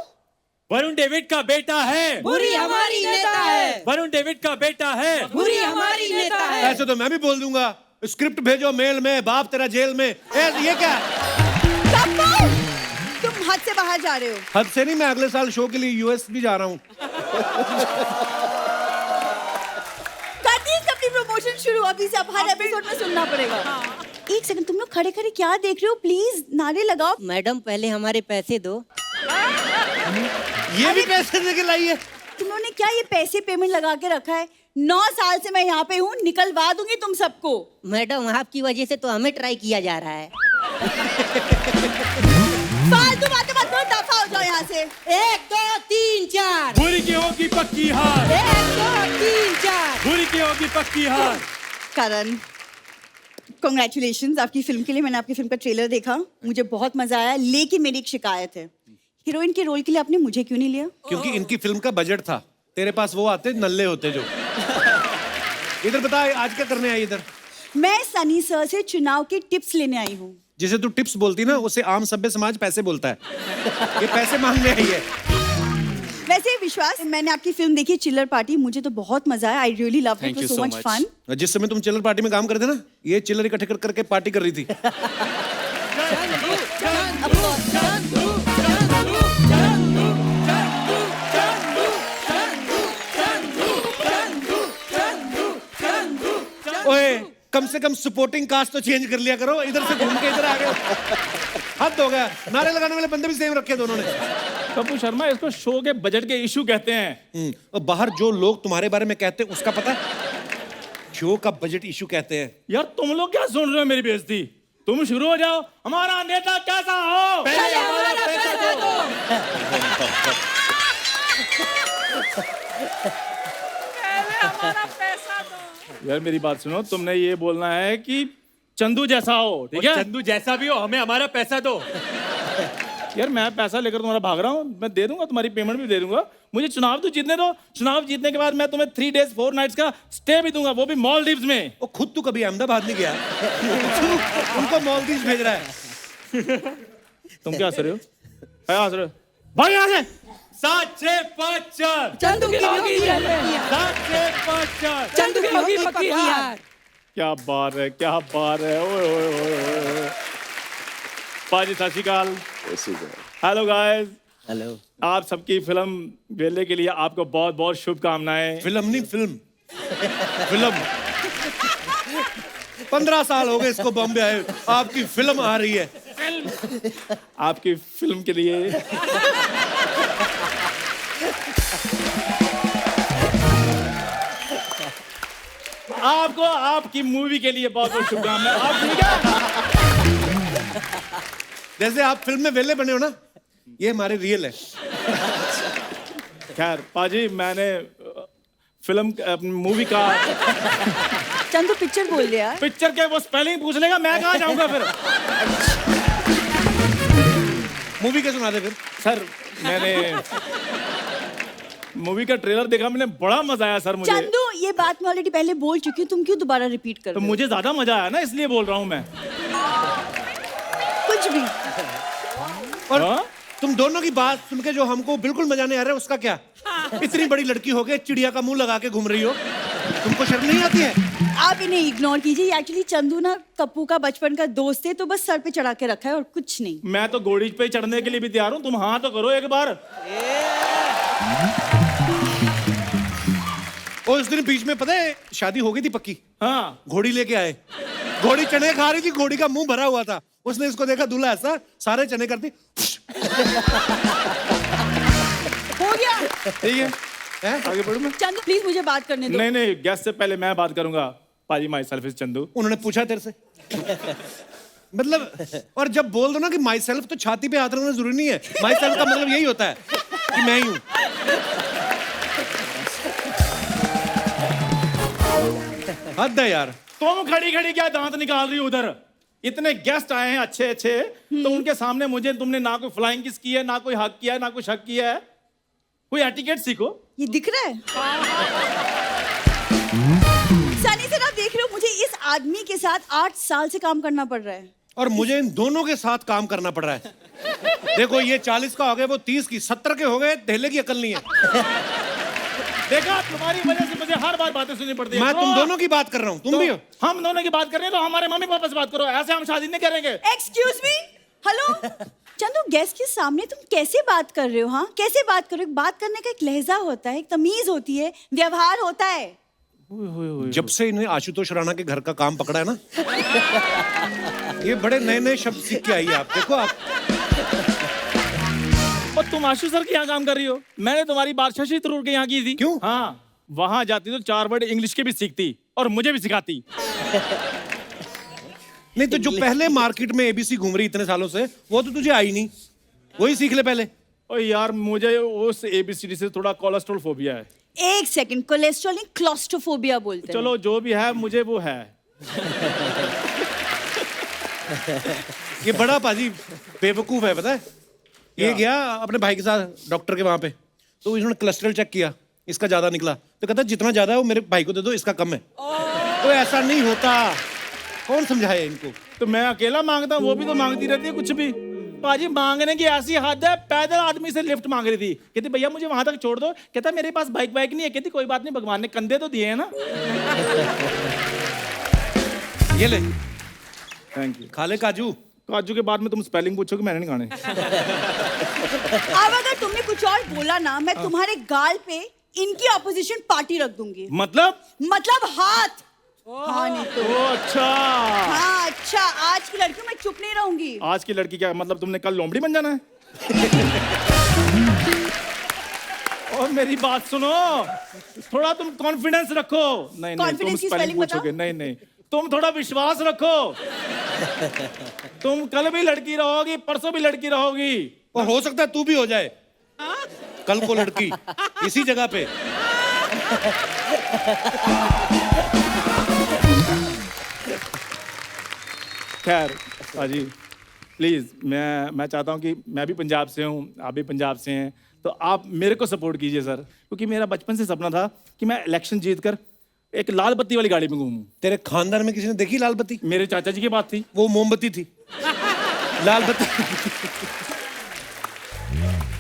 वरुण डेविड का बेटा है, भूरी हमारी नेता है। वरुण डेविड का बेटा है, भूरी हमारी नेता है। ऐसे तो मैं भी बोल दूंगा, स्क्रिप्ट भेजो मेल में, बाप तेरा जेल में। ये क्या? तुम हद से बाहर जा रहे हो। हद से नहीं, मैं अगले साल शो के लिए यूएस भी जा रहा हूँ। अपनी प्रमोशन शुरू अभी से, अब हर एपिसोड में सुनना पड़ेगा। एक सेकंड, तुम लोग खड़े खड़े क्या देख रहे हो? प्लीज नारे लगाओ। मैडम पहले हमारे पैसे दो। ये भी पैसे देके लाई है? तुमने क्या ये पैसे पेमेंट लगा के रखा है? 9 साल से मैं यहाँ पे हूँ, निकलवा दूंगी तुम सबको। मैडम आपकी वजह से तो हमें ट्राई किया जा रहा है। फालतू बातें मत करो, दफा हो जाओ यहाँ से। 1 2 3 4। भूरी की होगी पक्की हार, 1 2 3 4। भूरी की होगी पक्की हार। करण, कॉन्ग्रेचुलेशंस आपकी फिल्म के लिए। मैंने आपकी फिल्म का ट्रेलर देखा, मुझे बहुत मजा आया, लेकिन मेरी एक शिकायत है। हीरोइन के रोल के लिए आपने मुझे क्यों नहीं लिया? क्योंकि इनकी फिल्म का बजट था, तेरे पास वो आते नल्ले होते जो। इधर बता, आज क्या करने आई इधर? मैं सनी सर से चुनाव के टिप्स लेने आई हूँ। जिसे तू टिप्स बोलती ना, उसे आम सभ्य समाज पैसे बोलता है। ये पैसे मांगने आई है। वैसे विश्वास, मैंने आपकी फिल्म देखी चिल्लर पार्टी, मुझे तो बहुत मजा आया। I really love it, so much fun. जिस समय तुम चिल्लर पार्टी में काम करते ना, ये चिल्लर इकट्ठे कर करके पार्टी कर रही थी। ओए, कम से कम सपोर्टिंग कास्ट तो चेंज कर लिया करो। इधर से घूम के इधर आ गए, हद हो गया। नारे लगाने वाले बंदे भी सेम रखे दोनों ने। कपूर शर्मा, इसको शो के बजट के इशू कहते हैं। और बाहर जो लोग तुम्हारे बारे में कहते हैं उसका पता है? शो का बजट इशू कहते हैं। यार तुम लोग क्या सुन रहे हो मेरी बेइज्जती? तुम शुरू हो जाओ। हमारा नेता कैसा हो, पहले हमारा पैसा दो। यार मेरी बात सुनो, तुमने ये बोलना है कि चंदू जैसा हो, ठीक है? चंदू जैसा भी हो, हमें हमारा पैसा दो। यार मैं पैसा लेकर तुम्हारा भाग रहा हूँ, मैं दे दूंगा, तुम्हारी पेमेंट भी दे दूंगा। मुझे चुनाव तो जीतने दो। चुनाव जीतने के बाद मैं तुम्हें 3 days 4 nights का स्टे भी दूंगा, वो भी मालदीव्स में। वो खुद तो कभी अहमदाबाद नहीं गया, उनको मालदीव्स भेज रहा है। तुम क्या हंस रहे हो? क्या हंस रहे हो? भाग यहाँ से। 7 6 5 4। चंदू की होगी 7 6 5 4। चंदू की होगी पक्की हार। क्या बात है, क्या बात है। ओए ओए ओए ओए। पाजी सत श्री अकाल। Hello guys. हेलो। आप सबकी फिल्म वेले के लिए आपको बहुत बहुत शुभकामनाएं। फिल्म नहीं, फिल्म 15 साल हो गए इसको बॉम्बे आए, आपकी फिल्म आ रही है। आपकी फिल्म के लिए आपको आपकी मूवी के लिए बहुत बहुत शुभकामनाएं। आप ठीक है? जैसे आप फिल्म में वेले बने हो ना, ये हमारे रियल है। खैर पाजी, मैंने फिल्म मूवी का चंदू पिक्चर बोल दे यार। पिक्चर के वो स्पेलिंग पूछ लेगा, मैं कहाँ जाऊंगा फिर। मूवी के सुना दे फिर। सर मैंने मूवी का ट्रेलर देखा, मैंने बड़ा मजा आया सर मुझे। चंदू ये बात मैं ऑलरेडी पहले बोल चुकी हूँ, तुम क्यों दोबारा रिपीट कर तो रहे हो? मुझे ज्यादा मजा आया ना, इसलिए बोल रहा हूँ मैं। कुछ भी। और तुम दोनों की बात सुन के जो हमको बिल्कुल मजा नहीं आ रहा है, उसका क्या? इतनी बड़ी लड़की हो के चिड़िया का मुंह लगा के घूम रही हो, तुमको शर्म नहीं आती है? आप इन्हें इग्नोर कीजिए। एक्चुअली चंदू ना कप्पू का बचपन का दोस्त है, तो बस सर पे चढ़ा के रखा है और कुछ नहीं। मैं तो घोड़ी पे चढ़ने के लिए भी तैयार हूँ, तुम हाँ तो करो एक बार। और उस दिन बीच में पता है शादी हो गई थी पक्की। हाँ, घोड़ी लेके आए, घोड़ी चने खा रही थी, घोड़ी का मुंह भरा हुआ था। उसने इसको देखा, दूल्हा ऐसा, सारे चने करती। हो गया। ठीक है, आगे बढ़ूं मैं? चंदू प्लीज मुझे बात करने दो। नहीं नहीं, गेस्ट से पहले मैं बात करूंगा। पाजी माई सेल्फ इज चंदू। उन्होंने पूछा तेरे से? मतलब, और जब बोल दो ना कि माई सेल्फ, तो छाती पे हाथ रखना जरूरी नहीं है। माई सेल्फ का मतलब यही होता है कि मैं ही हूं। हद है यार। तुम खड़ी खड़ी क्या दांत निकाल रही हो उधर? इतने गेस्ट आए हैं अच्छे अच्छे, तो उनके सामने मुझे तुमने ना कोई फ्लाइंग किस की है, ना कोई हक किया है, ना कोई शक किया है। कोई एटिकेट सीखो। ये दिख रहा है? सनी सर आप देख रहे हो, मुझे इस आदमी के साथ 8 साल से काम करना पड़ रहा है। और मुझे इन दोनों के साथ काम करना पड़ रहा है। देखो ये 40 का हो गए, वो 30 की, 70 के हो गए, ढेले की अकल नहीं है। देखा, तुम्हारी वजह से मुझे हर बार बातें सुननी पड़ती है। मैं तुम दोनों की बात कर रहा हूँ, तुम भी हो। हम दोनों की बात कर रहे हैं, तो हमारे मम्मी पापा से बात करो। ऐसे हम शादी नहीं करेंगे। Excuse me, hello. Chandu guest के सामने तुम कैसे बात कर रहे हो? हाँ कैसे बात कर रहे हो? बात करने का एक लहजा होता है, एक तमीज होती है, व्यवहार होता है। जब से इन्हें आशुतोष राणा के घर का काम पकड़ा है ना, ये बड़े नए नए शब्द सीख के आई है। आप देखो आप। और तुम आशु सर के यहाँ काम कर रही हो। मैंने तुम्हारी बात शशि थरूर के यहाँ की थी। क्यों? हाँ, वहां जाती तो 4 वर्ड इंग्लिश के भी सीखती और मुझे भी सिखाती। नहीं तो जो पहले मार्केट में एबीसी घूम रही इतने सालों से, वो तो तुझे आई नहीं, वही सीख ले पहले। ओ यार, मुझे उस एबीसीडी से थोड़ा कोलेस्ट्रॉल फोबिया है। एक सेकंड, कोलेस्ट्रॉल नहीं क्लॉस्ट्रोफोबिया बोलते हैं। चलो जो भी है, मुझे वो है। ये बड़ा पाजी बेवकूफ है, पता है? ये गया अपने भाई के साथ डॉक्टर के वहां पे, तो इन्होंने कोलेस्ट्रॉल चेक किया, इसका ज्यादा निकला। तो कहता जितना ज्यादा है वो मेरे भाई को दे दो, इसका कम है। तो ऐसा नहीं होता, कौन समझाए इनको? तो मैं अकेला मांगता हूँ, वो भी तो मांगती रहती है कुछ भी। पाजी मांगने की ऐसी हद है, पैदल आदमी से लिफ्ट मांग रही थी। कहती भैया मुझे वहां तक छोड़ दो। कहता मेरे पास बाइक नहीं है। कहती कोई बात नहीं, भगवान ने कंधे तो दिए हैं ना। ये ले, थैंक यू। खा ले काजू। काजू के बाद में तुम स्पेलिंग पूछोगे, मैंने नहीं खाने। अब अगर तुमने कुछ और बोला ना, मैं तुम्हारे गाल पे इनकी ऑपोजिशन पार्टी रख दूंगी। मतलब हाथ। हाँ नहीं तो। ओ अच्छा। हाँ अच्छा, आज की लड़की मैं चुप नहीं रहूंगी। आज की लड़की क्या मतलब? तुमने कल लोमड़ी बन जाना है? और मेरी बात सुनो, थोड़ा तुम कॉन्फिडेंस रखो। नहीं नहीं, तुम स्पेलिंग पूछोगे। नहीं नहीं, तुम थोड़ा विश्वास रखो। तुम कल भी लड़की रहोगी, परसों भी लड़की रहोगी, और हो सकता है तू भी हो जाए कल को लड़की इसी जगह पे। खैर पाजी प्लीज, मैं चाहता हूँ कि मैं भी पंजाब से हूँ, आप भी पंजाब से हैं, तो आप मेरे को सपोर्ट कीजिए सर, क्योंकि मेरा बचपन से सपना था कि मैं इलेक्शन जीतकर एक लाल बत्ती वाली गाड़ी में घूमूं। तेरे खानदान में किसी ने देखी लाल बत्ती? मेरे चाचा जी की बात थी। वो मोमबत्ती थी, लाल बत्ती।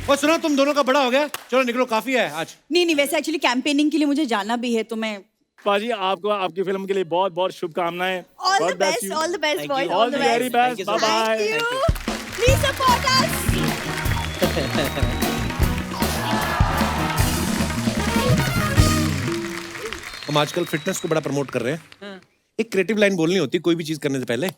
और सुना, तुम दोनों का बड़ा हो गया, चलो निकलो, काफी है आज। नहीं वैसे एक्चुअली कैंपेनिंग के लिए मुझे जाना भी है, तो मैं पाजी आपको आपकी फिल्म के लिए बहुत बहुत शुभकामनाएं। All the best boys, all the very best, bye bye. Please support us. हम आजकल फिटनेस को बड़ा प्रमोट कर रहे हैं। एक क्रिएटिव लाइन बोलनी होती है कोई भी चीज करने से पहले,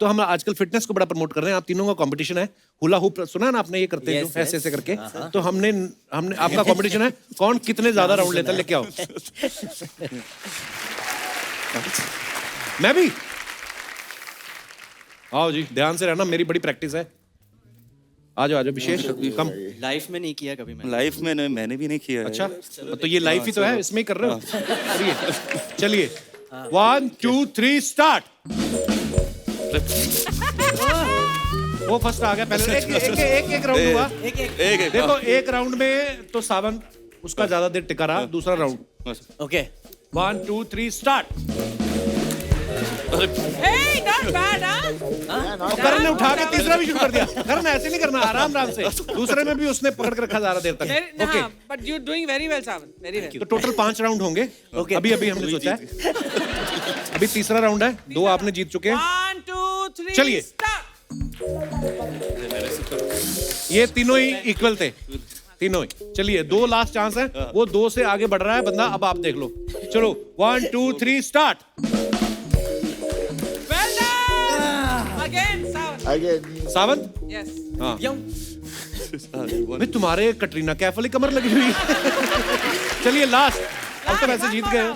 तो हम आजकल फिटनेस को बड़ा प्रमोट कर रहे हैं। आप तीनों का कंपटीशन है, हुला हुप सुना है ना आपने? ये करते हैं जो ऐसे ऐसे करके, तो हमने आपका कंपटीशन है, कौन कितने ज्यादा राउंड लेता है, लेके आओ। मैं भी, आओ जी, ध्यान से रहना, मेरी बड़ी प्रैक्टिस है। आ जाओ विशेष, कम। लाइफ में नहीं किया कभी मैंने। लाइफ में मैंने भी नहीं किया। अच्छा, तो ये लाइफ ही तो है, इसमें ही कर रहे हो। चलिए 1 2 3 स्टार्ट। वो फर्स्ट आ गया पहले। एक राउंड हुआ। देखो एक राउंड में तो सावंत उसका ज्यादा देर टिका रहा। दूसरा round okay 1 2 3 start. Hey, not bad, huh? करण ने उठा के तीसरा भी शुरू कर दिया। करण ऐसे नहीं करना, आराम से। दूसरे में भी उसने पकड़ के रखा ज्यादा देर तक। Okay But you're doing very well, Savan. Very well. तो टोटल 5 राउंड होंगे। अभी हमने सोचा है। अभी तीसरा राउंड है। 2 आपने जीत चुके हैं। 1 2 3 चलिए। ये तीनों ही इक्वल थे। तीनों ही। चलिए 2 लास्ट चांस है। वो 2 से आगे बढ़ रहा है बंदा। अब आप देख लो। चलो 1 2 3 start. Well done. Again, Savan. Again. Sawant. Yes. हाँ। भाई तुम्हारे कटरीना कैफ वाली कमर लगी हुई। चलिए लास्ट। अब तो वैसे जीत गए।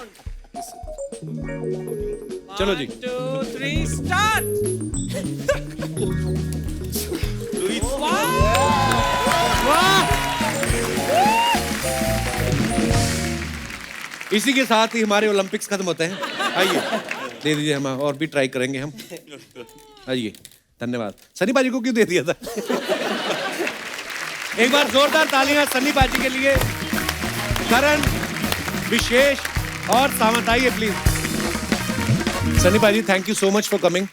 चलो जी। 1 2 3 start. इसी के साथ ही हमारे ओलंपिक्स खत्म होते हैं। आइए दे दीजिए, हम और भी ट्राई करेंगे हम। आइए धन्यवाद। सनी बाजी को क्यों दे दिया था? एक बार जोरदार तालियां सनी बाजी के लिए। करण, विशेष और सावंत आइए प्लीज। सनी बाजी thank you so much for coming.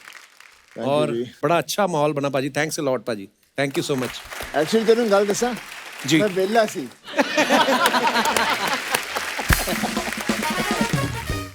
और बड़ा अच्छा माहौल बना पाजी। थैंक्स अ लॉट पाजी। Thank you so much. Actually तेरे गल दसा जी मैं बेला सी